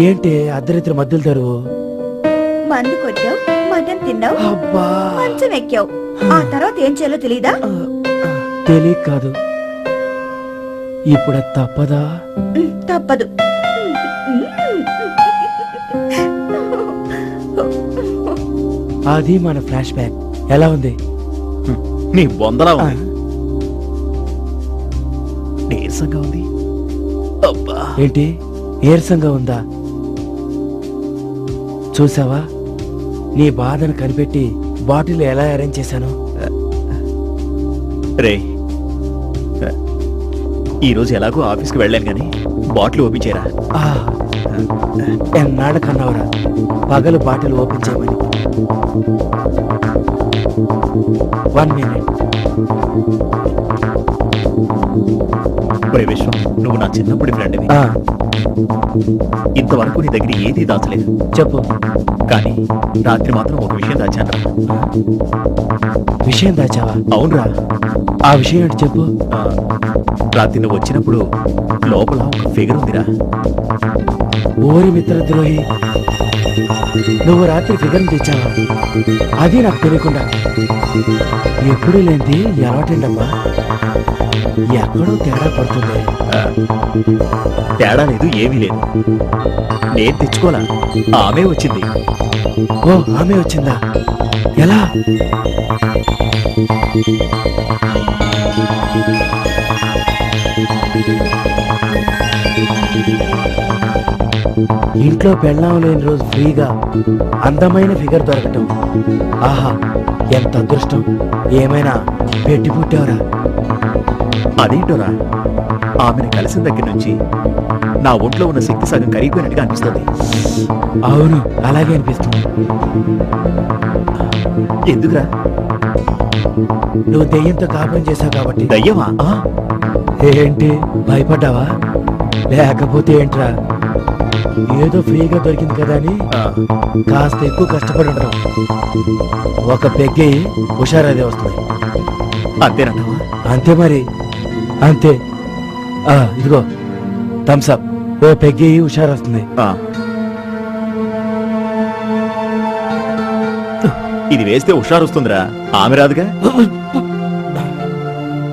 ఏంటి అర్ధరాత్రి మధ్యలో తరువు? మందు కొట్టావు, మటన్ తిన్నావు, అబ్బా, మంచం ఎక్కావు. ఆ తర్వాత ఏం చేయాలో తెలీదా? తెలియక కాదు, ఇప్పుడు అది తప్పదా? తప్పదు. అది మన ఫ్లాష్ బ్యాక్. ఎలా ఉంది? నీ బొందలా ఉంది, నీరసంగా ఉంది. అబ్బా, ఏంటి నీరసంగా ఉందా? చూసావా, నీ బాధను కనిపెట్టి బాటిల్ ఎలా అరేంజ్ చేశాను. రే, ఈరోజు ఎలాగో ఆఫీస్కి వెళ్ళాను కానీ బాటిల్ ఓపెన్ చేయరా. ఎన్నాళ్ళ కన్నావురా పగలు బాటిల్ ఓపెన్ చేయమని. 1 minute. ఒరే విశ్వం, నువ్వు నా చిన్నప్పటి ఫ్రెండ్వి. ఇంతవరకు నీ దగ్గర ఏదీ దాచలేదు. చెప్పు. కానీ రాత్రి మాత్రం ఒక విషయం దాచాను. విషయం దాచావా? అవునరా. ఆ విషయం ఏంటి చెప్పు. రాత్రి నువ్వు వచ్చినప్పుడు లోపల ఒక ఫిగర్ ఉందిరా. ఓరి మిత్రద్రోహి, నువ్వు రాత్రి ఫిగర్ తెచ్చావా? అది నాకు తెలియకుండా. ఎప్పుడు లేనిది ఎలవాటండమ్మా. ఎక్కడో తేడా పడుతుంది. తేడా లేదు, ఏమీ లేదు. నేను తెచ్చుకోలా, ఆమె వచ్చింది. ఓ, ఆమె వచ్చిందా? ఎలా? ఇంట్లో పెళ్ళాం లేని రోజు ఫ్రీగా అందమైన ఫిగర్ దొరకటం. ఆహా, ఎంత అదృష్టం. ఏమైనా పెట్టి పుట్టావురా? అదేంటోరా, ఆమెను కలిసిన దగ్గర నుంచి నా ఒంట్లో ఉన్న శక్తి సగం కరిగిపోయినట్టుగా అనిపిస్తుంది. అవును, అలాగే అనిపిస్తుంది. ఎందుకురా? నువ్వు దెయ్యంతో కాపురం చేశావు కాబట్టి. దయ్యమా? ఏంటి, భయపడ్డావా? లేకపోతే ఏంట్రా, ఏదో ఫ్రీగా దొరికింది కదా అని కాస్త ఎక్కువ కష్టపడి ఉంటాం. ఒక పెగ్గి హుషారదే వస్తుంది. అంతేనంటావా? అంతే మరి, అంతే. ఇదిగో థమ్స్అప్. ఓ పెగ్గి హుషారు వస్తుంది. ఇది వేస్తే హుషారు వస్తుందిరా, ఆమె రాదుగా.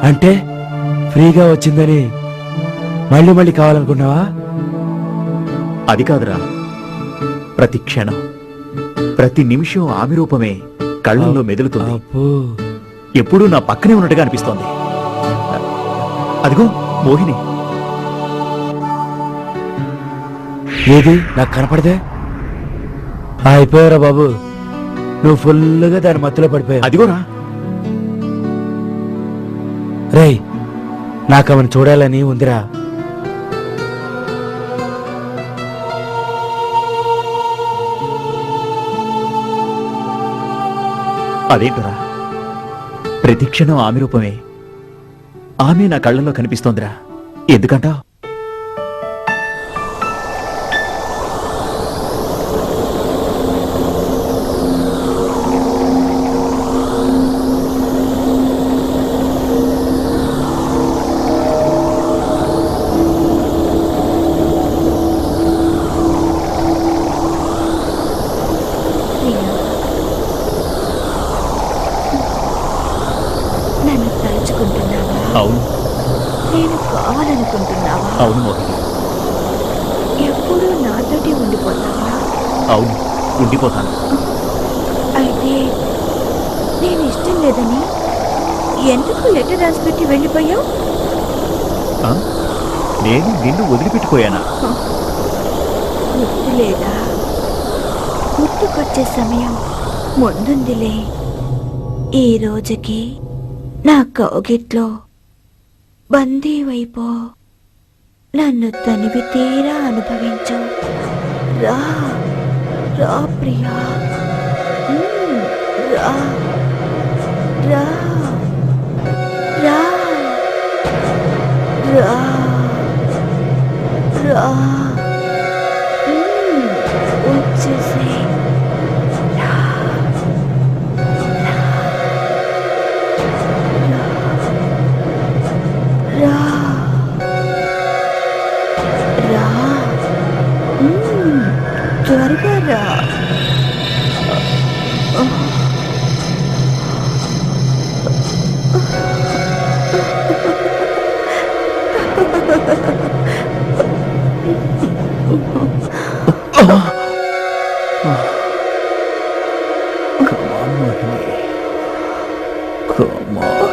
అంటే ఫ్రీగా వచ్చిందని మళ్ళీ మళ్ళీ కావాలనుకున్నావా? అది కాదురా, ప్రతి క్షణం ప్రతి నిమిషం ఆమె రూపమే కళ్ళల్లో మెదులుతుంది. అబ్బో, ఎప్పుడూ నా పక్కనే ఉన్నట్టుగా అనిపిస్తోంది. అదిగో మోహిని. ఏది నాకు కనపడదే? అయిపోయారా బాబు, నువ్వు ఫుల్గా దాని మత్తులో పడిపోయావు. అదిగోరా. రేయ్, నాకు ఆమెను చూడాలని ఉందిరా. అదేంటరా, ప్రతి క్షణం ఆమె రూపమే, ఆమె నా కళ్ళల్లో కనిపిస్తోందిరా. ఎందుకంటా? నన్ను తలుచుకుంటున్నావా? అవును. నేను కావాలనుకుంటున్నావా? అవును మోహిని. ఎప్పుడూ నాతోటి ఉండిపోతావా? అవును, ఉండిపోతాను. అయితే నేను ఇష్టం లేదని ఎందుకు లెటర్ రాసి పెట్టి వెళ్ళిపోయావు? ఆ? నేను నిన్ను వదిలిపెట్టుకోయానా? గుర్తు లేదా? గుర్తుకొచ్చే సమయం ముందుందిలే. ఈ రోజుకి నా కౌగిట్లో బందీవైపో, నన్ను తనివి తీరా అనుభవించు. రా రా ప్రియా, రా రా రా రా రా వచ్చేసి రా రా త్వరగా రా. Come on, Mohini. Come on.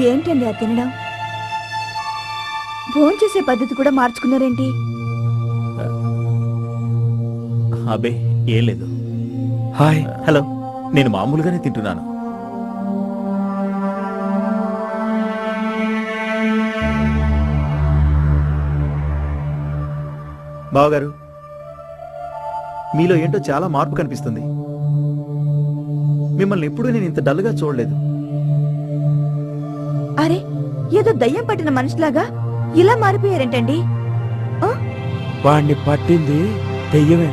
ఏంటండి ఆ తినడం? భోంచేసే పద్ధతి కూడా మార్చుకున్నారేంటి? అబే ఏం లేదు. హాయ్. హలో, నేను మామూలుగానే తింటున్నాను. బావగారు, మీలో ఏంటో చాలా మార్పు కనిపిస్తుంది. మిమ్మల్ని ఎప్పుడూ నేను ఇంత డల్గా చూడలేదు. అరే, ఏదో దయ్యం పట్టిన మనిషిలాగా ఇలా మారిపోయారేంటండి? వాణ్ణి పట్టింది దెయ్యమే.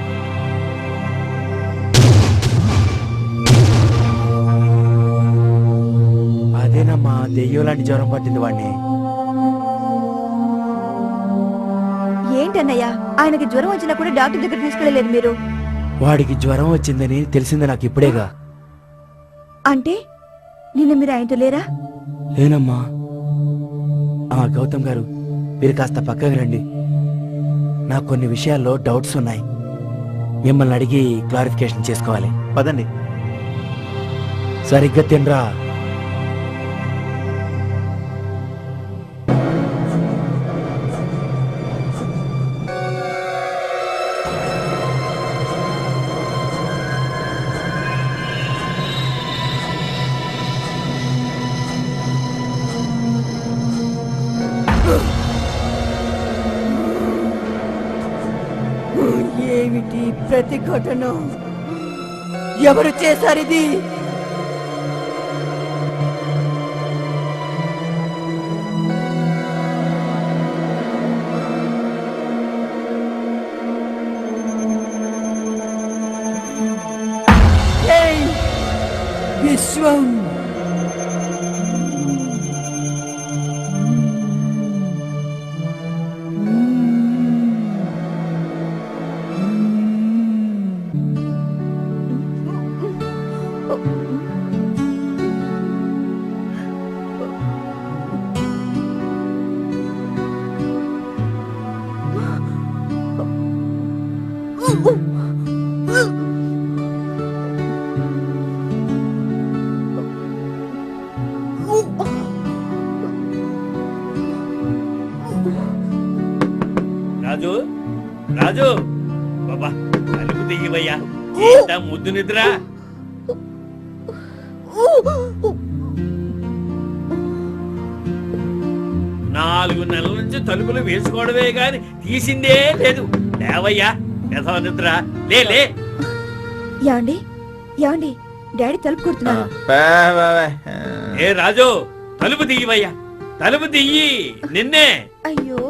అదేనమ్మా, దెయ్యం లాంటి జ్వరం పట్టింది వాణ్ణి. ఏంటన్నయ్యా, ఆయనకి జ్వరం వచ్చినా కూడా డాక్టర్ దగ్గర తీసుకెళ్ళలేదు మీరు? వాడికి జ్వరం వచ్చిందని తెలిసింది నాకు ఇప్పుడేగా. అంటే నిన్న మీరు ఆయనతో లేరా? లేనమ్మా. గౌతమ్ గారు, మీరు కాస్త పక్కకి రండి. నాకు కొన్ని విషయాల్లో డౌట్స్ ఉన్నాయి. మిమ్మల్ని అడిగి క్లారిఫికేషన్ చేసుకోవాలి. పదండి. సరిగ్గా తినరా. ఏమిటి ప్రతిఘటన? ఎవరు చేశారిది? విశ్వం రాజు బాబా తలుపు తీయవయ్యా. ఏంటా ముద్దు నిద్ర? 4 నెలల నుంచి తలుపులు వేసుకోవడమే గాని తీసిందే లేదు. లేవయ్యా యథా నిద్ర. లే లే. యాండి యాండి డాడీ తలుపు కొడుతున్నారు. ఏ రాజు తలుపు తీయవయ్యా, తలుపు తీయి. నిన్నే. అయ్యో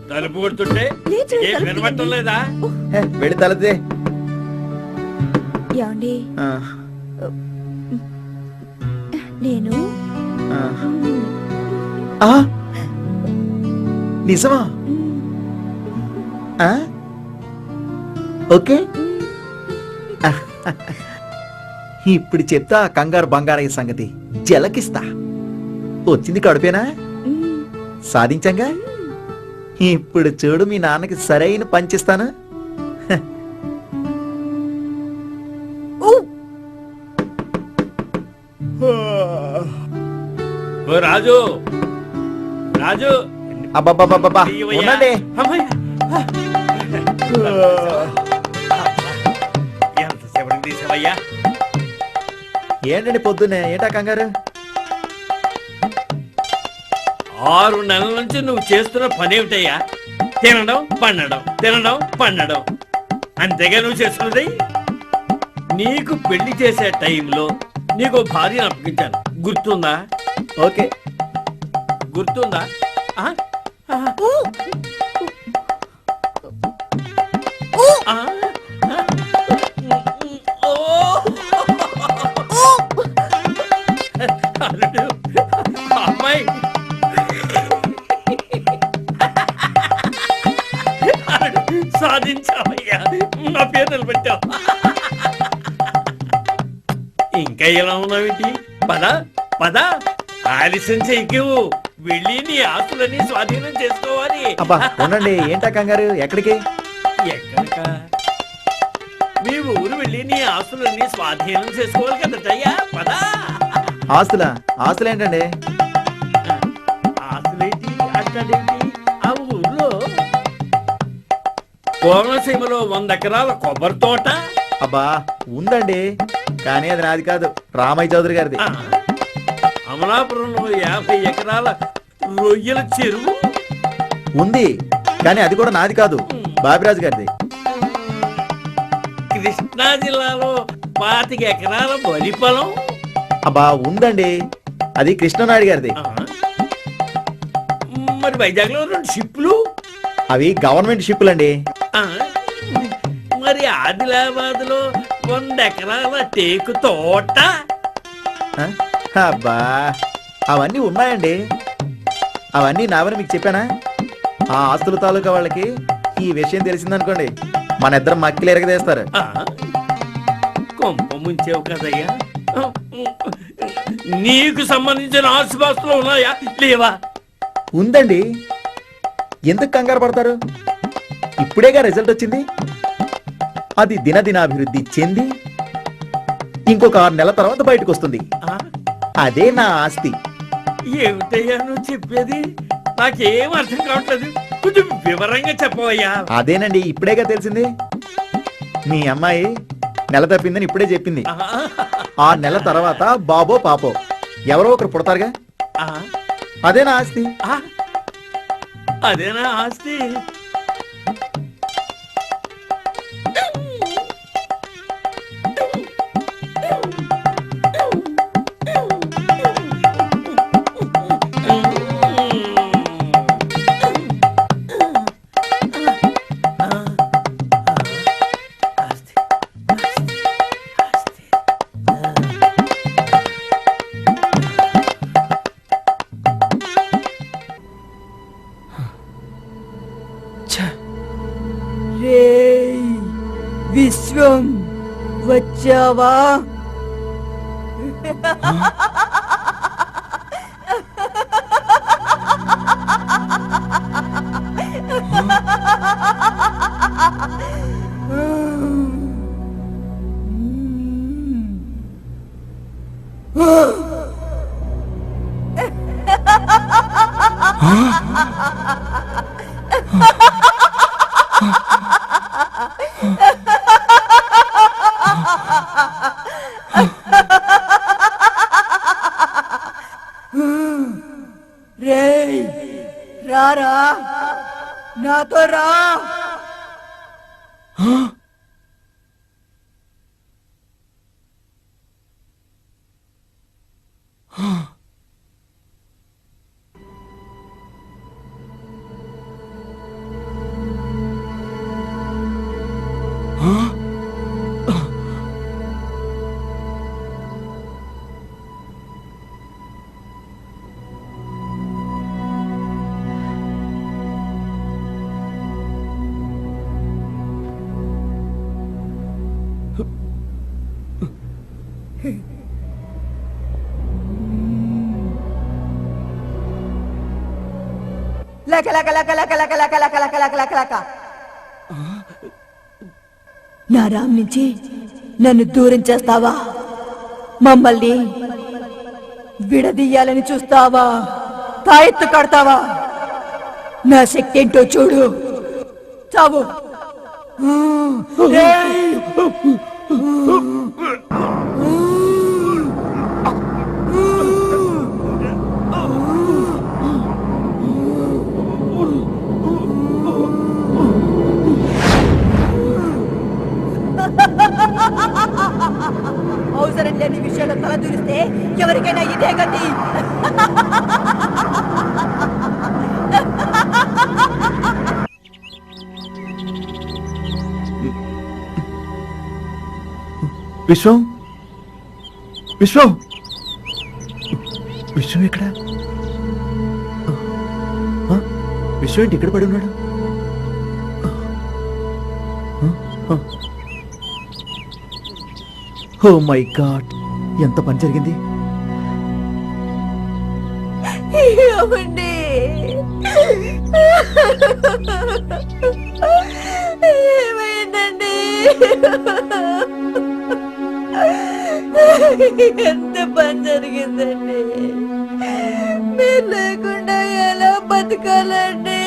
తలుపు కొడుతుంటే లేచండి, ఏం తలుపు వినబట్టం తీయండి. లేదా? వెళ్ళి తలదే. యాండి నేను నిజమా? ఓకే, ఇప్పుడు చెప్తా కంగారు బంగారయ్య సంగతి. జలకిస్తా. వచ్చింది కడుపేనా? సాధించంగా. ఇప్పుడు చూడు, మీ నాన్నకి సరైన పంచిస్తాను. ఓ రాజు, రాజు అబ్బబ్బబ్బబ్బా, తీయవయ్యా. ఉండండి. అమ్మయ్య. ఎంతసేపటికి తీసావయ్యా? ఏంటండి పొద్దున్నే, ఏంటా కంగారు? 6 నెలల నుంచి నువ్వు చేస్తున్న పనేమిటయ్యా? తినడం పండడం, తినడం పండడం, అంతేగా నువ్వు చేస్తున్నది. నీకు పెళ్లి చేసే టైంలో నీకు భార్యను అప్పగించాను, గుర్తుందా? ఓకే, గుర్తుందా? ఆ? ఆ? ఆ? ఓ! అల్లుడు, అమ్మాయి అల్లుడు, సాధించావయ్యా, నా పేరు నిలబెట్టావు. ఇంకా ఎలా ఉన్నావేంటి? పద పద, ఆలస్యం చేయకు. వెళ్ళి నీ ఆస్తులన్నీ స్వాధీనం చేసుకోవాలి. అబ్బా ఉండండి, ఏంటా కంగారు? ఎక్కడికి? ఎక్కడికా? మీ ఊరు వెళ్ళి నీ ఆస్తులన్నీ స్వాధీనం చేసుకోవాలి కదటయ్యా. పద. ఆస్తులేంటండి? ఆస్తులేంటి అట్లాడేంటి? ఆ ఊర్లో కోనసీమలో 100 ఎకరాల కొబ్బరి తోట. అబ్బా ఉందండి, కానీ అది నాది కాదు, రామయ్య చౌదరి గారిది. ఆ, అమలాపురంలో 50 ఎకరాల రొయ్యల చెరువు ఉంది, కానీ అది కూడా నాది కాదు, బాబిరాజు గారిది. కృష్ణా జిల్లాలో 25 ఎకరాల వరి పొలం. అబ్బా ఉందండి, అది కృష్ణనాయుడు గారిది. ఆ, మరి వైజాగ్ లో 2 షిప్లు. అవి గవర్నమెంట్ షిప్పులండి. ఆ, మరి ఆదిలాబాద్ లో 100 ఎకరాల టేకు తోట. ఆ? అబ్బా అవన్నీ ఉన్నాయండి, అవన్నీ నావని మీకు చెప్పానా? ఆ ఆస్తుల తాలూకా వాళ్ళకి ఈ విషయం తెలిసిందనుకోండి, మన ఇద్దరం మక్కిలు ఎరగదేస్తారు. ఆ, కొంప ముంచావు కదయ్యా. నీకు సంబంధించిన ఆస్తిపాస్తులు ఉన్నాయా లేవా? ఉందండి, ఎందుకు కంగారు పడతారు? ఇప్పుడేగా రిజల్ట్ వచ్చింది. అది దినదినాభివృద్ధి చెంది ఇంకొక 6 నెలల తర్వాత బయటకు వస్తుంది. ఆ, అదే నా ఆస్తి. ఏమిటయ్యా నువ్వు చెప్పేది? నాకేం అర్థం కావట్లేదు, కొంచెం వివరంగా చెప్పవయ్యా. అదేనండి, ఇప్పుడేగా తెలిసింది. మీ అమ్మాయి నెల తప్పిందని ఇప్పుడే చెప్పింది. ఆ, 6 నెలల తర్వాత బాబో పాపో ఎవరో ఒకరు పుడతారుగా, ఆ, అదే నా ఆస్తి. ఆ, అదేనా ఆస్తి? విశ్వం వచ్చావా? రేయ్ రారా నాతో రా. లక లక లక లక లక లక లక లక లక లక లక. నా రామ్ నుంచి నన్ను దూరం చేస్తావా? మమ్మల్ని విడదీయాలని చూస్తావా? తాయెత్తు కడతావా? నా శక్తి ఏంటో చూడు. చావు. రేయ్! అవసరం లేని విషయాలు తల దూరిస్తే ఎవరికైనా ఇదే గతి. విశ్వం విశ్వం విశ్వం ఎక్కడ? విశ్వం ఏంటి ఇక్కడ పడి ఉన్నాడు? ఓ మై గాడ్, ఎంత పని జరిగింది! ఏమండి? ఏమైందండి? ఎంత పని జరిగిందండి? మీరు లేకుండా ఎలా బతకాలండి?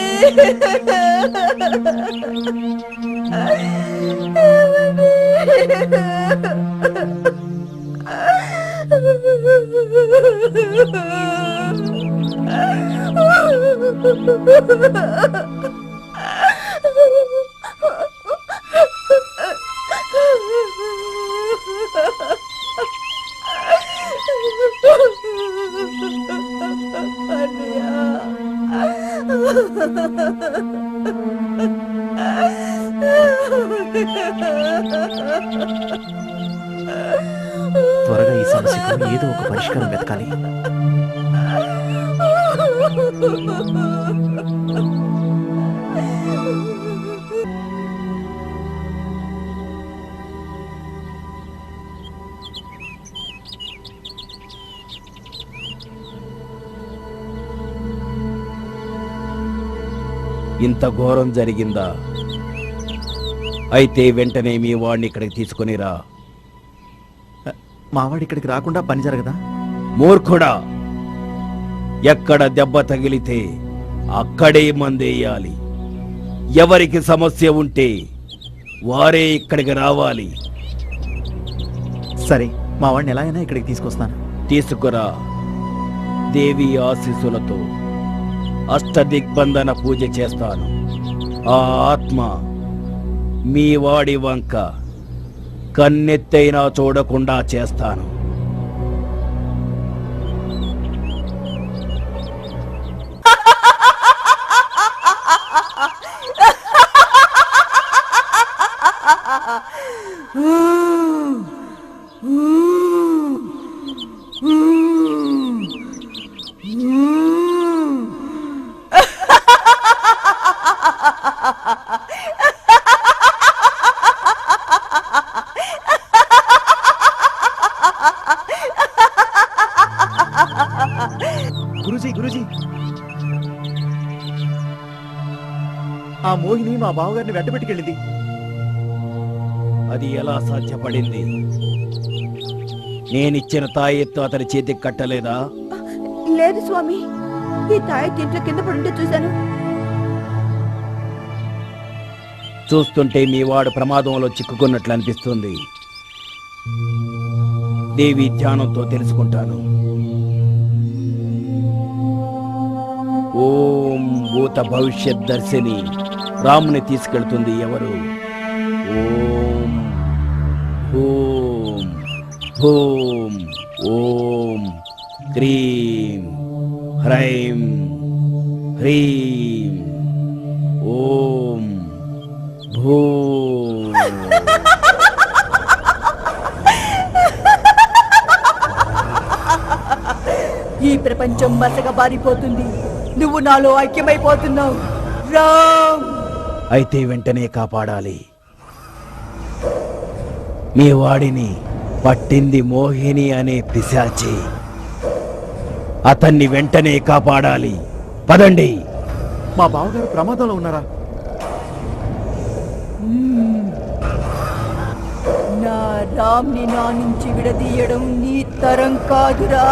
త్వరగా ఈ సమస్యకు ఏదో ఒక పరిష్కారం వెతకాలి. ఇంత ఘోరం జరిగిందా? అయితే వెంటనే మీ వాడిని ఇక్కడికి తీసుకునిరా. మావాడి ఇక్కడికి రాకుండా పని జరగదా? మూర్ఖుడా, ఎక్కడ దెబ్బ తగిలితే అక్కడే మందేయాలి. ఎవరికి సమస్య ఉంటే వారే ఇక్కడికి రావాలి. సరే, మావాడిని ఎలా అయినా ఇక్కడికి తీసుకొస్తాను. తీసుకురా. దేవి ఆశీస్సులతో అష్టదిగ్బంధన పూజ చేస్తాను. ఆ ఆత్మ మీ వాడి వంక కన్నెత్తైనా చూడకుండా చేస్తాను. గురూజీ, గురూజీ, ఆ మోహిని మా బావగారిని వెంటబెట్టుకెళ్ళింది. అది ఎలా సాధ్యపడింది? నేనిచ్చిన తాయెత్తు అతని చేతికి కట్టలేదా? లేదు స్వామి, ఈ తాయెత్తు ఇంట్లో కింద పడుంటే చూశాను. చూస్తుంటే మీ వాడు ప్రమాదంలో చిక్కుకున్నట్లు అనిపిస్తుంది. దేవి ధ్యానంతో తెలుసుకుంటాను. ఓం భూత భవిష్యత్ దర్శిని. రాముని తీసుకెళ్తుంది ఎవరు? ఓం ఓం ఓం ఓం క్రీం హ్రైం హ్రీం ఓం భూ. ఈ ప్రపంచం మసగా బారిపోతుంది. నువ్వు నాలో ఐక్యమైపోతున్నావు రామ్. అయితే వెంటనే కాపాడాలి. మీ వాడిని పట్టింది మోహిని అనే పిశాచి. అతన్ని వెంటనే కాపాడాలి. పదండి. మా బావగారు ప్రమాదంలో ఉన్నారా? నా రామ్ని నా నుంచి విడదీయడం నీ తరం కాదురా.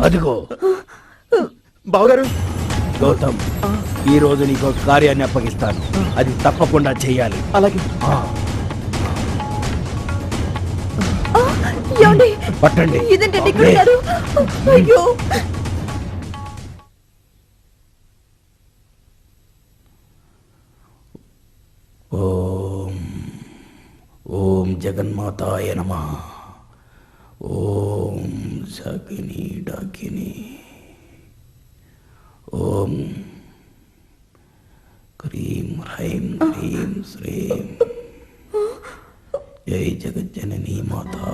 అదిగో బావగారు, గౌతమ్, ఈ రోజు నీకు ఒక కార్యాన్ని అప్పగిస్తాను. అది తప్పకుండా చెయ్యాలి. అలాగే. ఏమండి? పట్టండి. ఇదేంటండి ఇక్కడ ఉన్నారు? అయ్యో, ఓం ఓం జగన్మాతాయ నమః. ఓం సకిని డాకిని. ఓం క్రీం హ్రైం హ్రీం శ్రీం. జై జగజ్జననీ మాతా.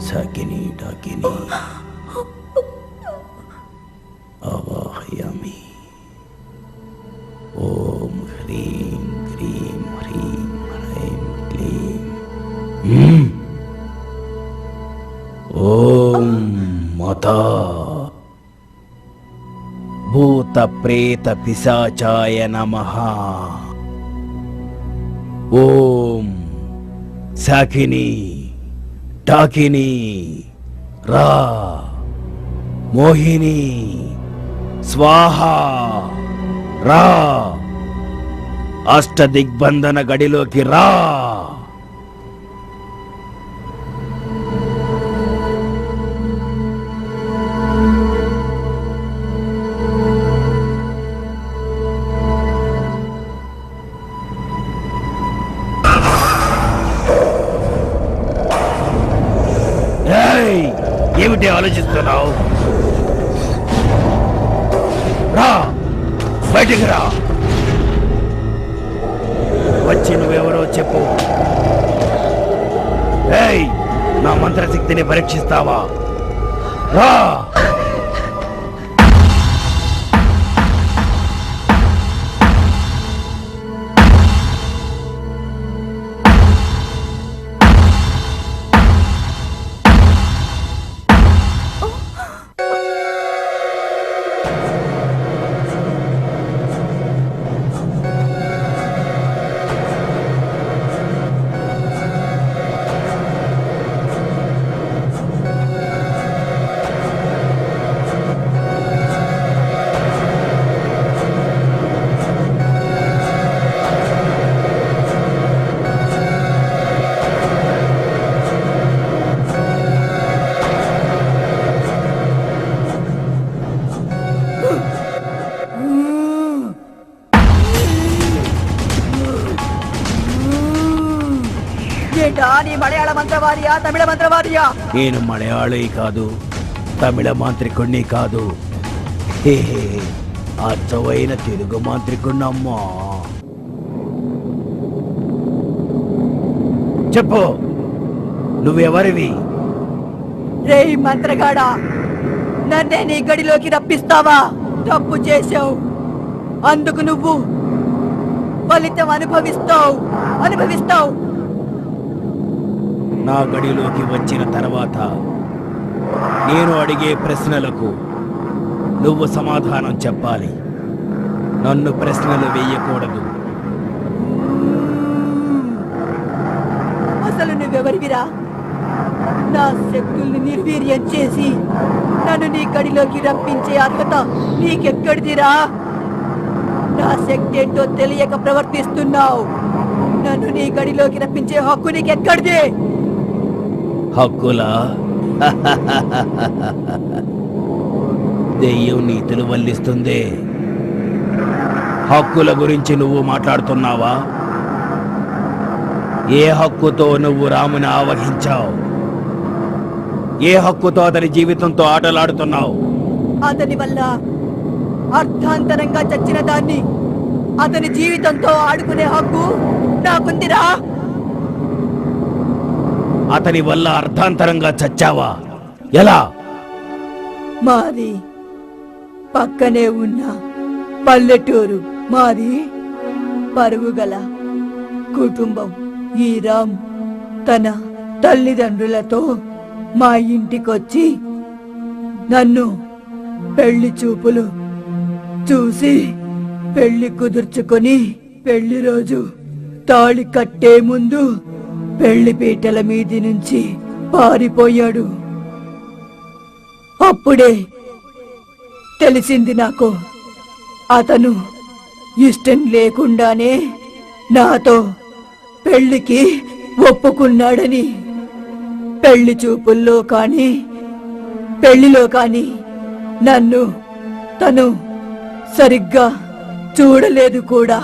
సకిని డాకిని ఆవాహయామి. ఓం హ్రీం క్రీం హ్రీం హ్రైం క్లీం. ఓం మాతా. భూత ప్రేత పిశాచాయ నమః. ఓం శాకిని డాకిని రా. మోహిని స్వాహా రా. అష్టదిగ్బంధన గడిలోకి రా. ఏయ్, ఏమిటి ఆలోచిస్తున్నావు? రా, బయటికి రా. వచ్చి నువ్వెవరో చెప్పు. ఏయ్, నా మంత్రశక్తిని పరీక్షిస్తావా? రా. ఏంటా నీ మలయాళ మంత్రవాదియా తమిళ మంత్రవాదియా? నేను మలయాళీ కాదు, తమిళ మాంత్రికుణ్ణి కాదు, హే అచ్చవైన తెలుగు మాంత్రికున్నమ్మా. చెప్పు, నువ్వెవరివి? రేయ్ మంత్రగాడా, నన్నే నీ గడిలోకి రప్పిస్తావా? తప్పు చేశావు, అందుకు నువ్వు ఫలితం అనుభవిస్తావు. నా గడిలోకి వచ్చిన తర్వాత నేను అడిగే ప్రశ్నలకు నువ్వు సమాధానం చెప్పాలి. నన్ను ప్రశ్నలు వేయకూడదు. అసలు నువ్వెవరివిరా? నా శక్తుల్ని నిర్వీర్యం చేసి నన్ను నీ గడిలోకి రప్పించే అర్హత నీకెక్కడిదిరా? నా శక్తి ఏంటో తెలియక ప్రవర్తిస్తున్నావు. నన్ను నీ గడిలోకి రప్పించే హక్కు నీకెక్కడిది? హక్కులా? దెయ్యం నీతులు వల్లిస్తుంది. హక్కుల గురించి నువ్వు మాట్లాడుతున్నావా? ఏ హక్కుతో నువ్వు రాముని ఆవహించావు? ఏ హక్కుతో అతని జీవితంతో ఆటలాడుతున్నావు? అతని వల్ల అర్థాంతరంగా చచ్చిన దాన్ని అతని జీవితంతో ఆడుకునే హక్కు నాకుందిరా. అతని వల్ల అర్థాంతరంగా చచ్చావా? ఎలా? మాది పక్కనే ఉన్న పల్లెటూరు. మాది పరువుగల కుటుంబం. ఈ రామ్ తన తల్లిదండ్రులతో మా ఇంటికొచ్చి నన్ను పెళ్లి చూపులు చూసి పెళ్లి కుదుర్చుకొని పెళ్లి రోజు తాళి కట్టే ముందు పెళ్లి పీటల మీది నుంచి పారిపోయాడు. అప్పుడే తెలిసింది నాకు, అతను ఇష్టం లేకుండానే నాతో పెళ్లికి ఒప్పుకున్నాడని. పెళ్లి చూపుల్లో కానీ పెళ్లిలో కానీ నన్ను తను సరిగ్గా చూడలేదు కూడా.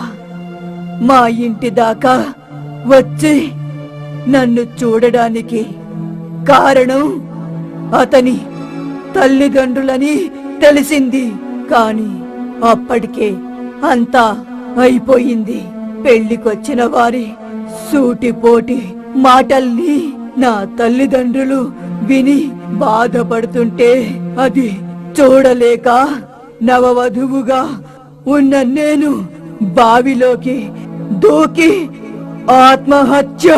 మా ఇంటి దాకా వచ్చి నన్ను చూడడానికి కారణం అతని తల్లిదండ్రులని తెలిసింది. కాని అప్పటికే అంతా అయిపోయింది. పెళ్లికొచ్చిన వారి సూటిపోటి మాటల్ని నా తల్లిదండ్రులు విని బాధపడుతుంటే అది చూడలేక నవవధువుగా ఉన్న నేను బావిలోకి దూకి ఆత్మహత్య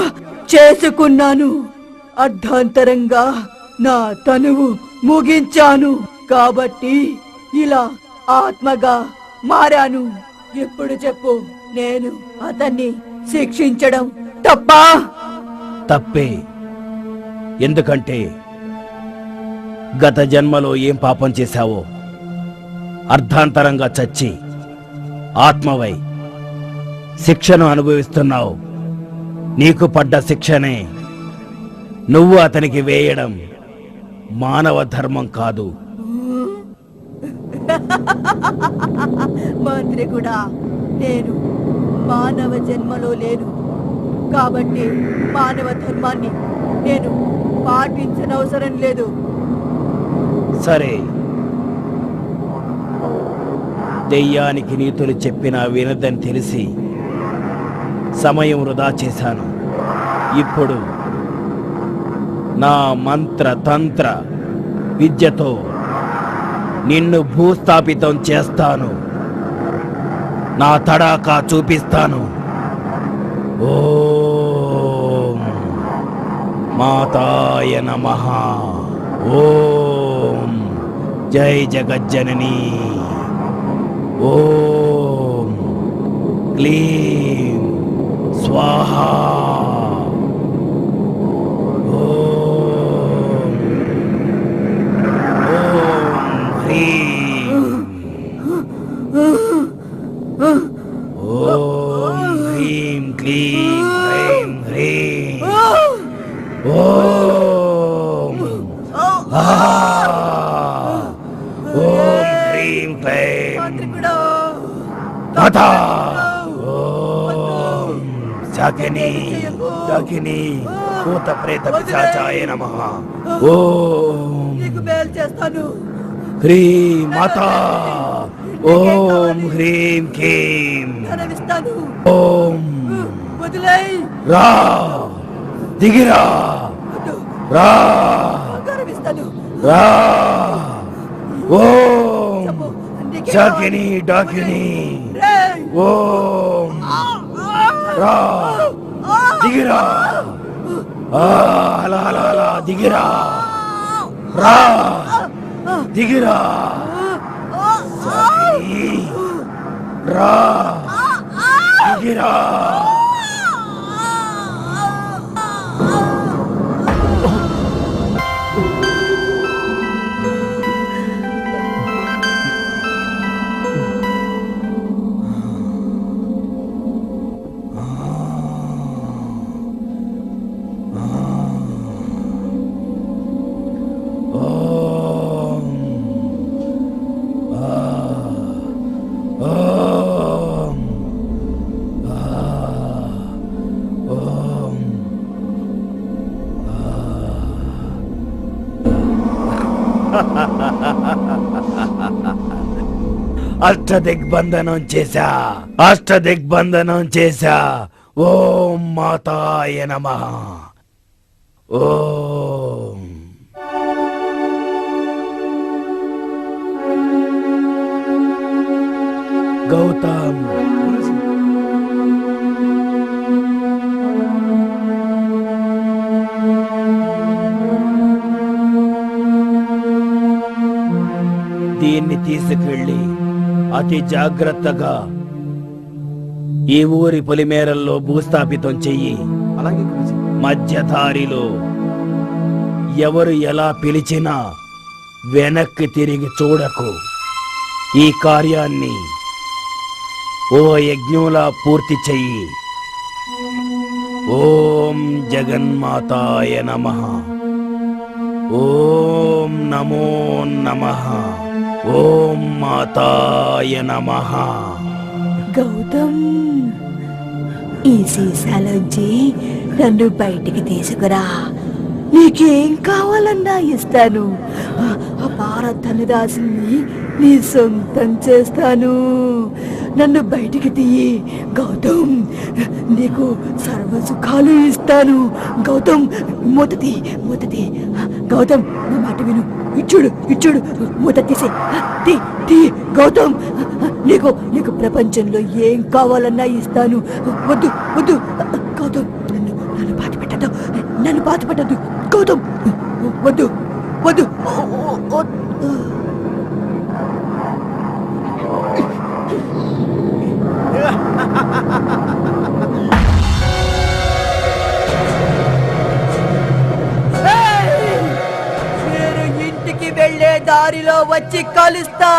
చేసుకున్నాను. అర్ధాంతరంగా నా తనువు ముగించాను. కాబట్టి ఇలా ఆత్మగా మారాను. ఇప్పుడు చెప్పు, నేను అతన్ని శిక్షించడం తప్పా? తప్పే. ఎందుకంటే గత జన్మలో ఏం పాపం చేశావో అర్ధాంతరంగా చచ్చి ఆత్మవై శిక్షను అనుభవిస్తున్నావు. నీకు పడ్డ శిక్షనే నువ్వు అతనికి వేయడం మానవ ధర్మం కాదు. మంత్రికుడా, నేను మానవ జన్మలో లేను. కాబట్టి మానవ ధర్మాన్ని నేను పాటించనవసరం లేదు. సరే, దెయ్యానికి నీతులు చెప్పినా వినదని తెలిసి సమయం వృధా చేశాను. ఇప్పుడు నా మంత్ర తంత్ర విద్యతో నిన్ను భూస్థాపితం చేస్తాను. నా తడాకా చూపిస్తాను. ఓం మాతాయ నమః. ఓం జై జగజ్జనని. ఓం క్లీం స్వాహా. ఓం హ్రీం. ఓం హ్రీం క్లీం హ్రీం హ్రీం. ఓం ఓం హ్రీం క్లీం మంత్రికుడా, తథా. ఓం శాకిని శాకిని భూత ప్రేత పిశాచాయ నమః. ఓం నీకు మేలు చేస్తాను. హ్రీం మాతా ఓం హ్రీం క్లీం ధనమిస్తాను. ఓం వదిలేయ్. రా దిగిరా వద్దు. రా ధనమిస్తాను. రా ఓం చెప్పు. నీకే శాకిని డాకిని రేయ్. ఓం రా దిగిరా అలా అలా అలా దిగిరా రా దిగిరా శాకిని రా దిగిరా అష్టదిగ్బంధనం చేశా అష్టదిగ్బంధనం చేశా ఓం మాతాయ నమః ఓం గౌతమ్ దీన్ని తీసుకెళ్ళి అతి జాగ్రత్తగా ఈ ఊరి పొలిమేరల్లో భూస్థాపితం చెయ్యి. అలాగే గురుజీ. మధ్యదారిలో ఎవరు ఎలా పిలిచినా వెనక్కి తిరిగి చూడకు. ఈ కార్యాన్ని ఓ యజ్ఞంలా పూర్తి చెయ్యి. ఓం జగన్మాతాయ నమః ఓం నమో నమః ఓం మాతాయ నమః. గౌతమ్, ఈ సీసాలోంచి నన్ను బయటికి తీసుకురా. నీకేం కావాలన్నా ఇస్తాను. ఆ భారతనిదాసుని నీ సొంతం చేస్తాను. నన్ను బయటికి తీయి గౌతమ్. నీకు సర్వ సుఖాలు ఇస్తాను. గౌతమ్, మూతతి మూతతి. గౌతమ్, నా మాట విను. ఇచ్చుడు ఇచ్చుడు, మూత తీసే. తీ తీ గౌతమ్. నీకు నీకు ప్రపంచంలో ఏం కావాలన్నా ఇస్తాను. వద్దు వద్దు గౌతమ్, నన్ను బాధ పెట్టద్దు. నన్ను బాధ పెట్టద్దు గౌతమ్. వద్దు వద్దు. నేను ఇంటికి వెళ్ళే దారిలో వచ్చి కలుస్తా.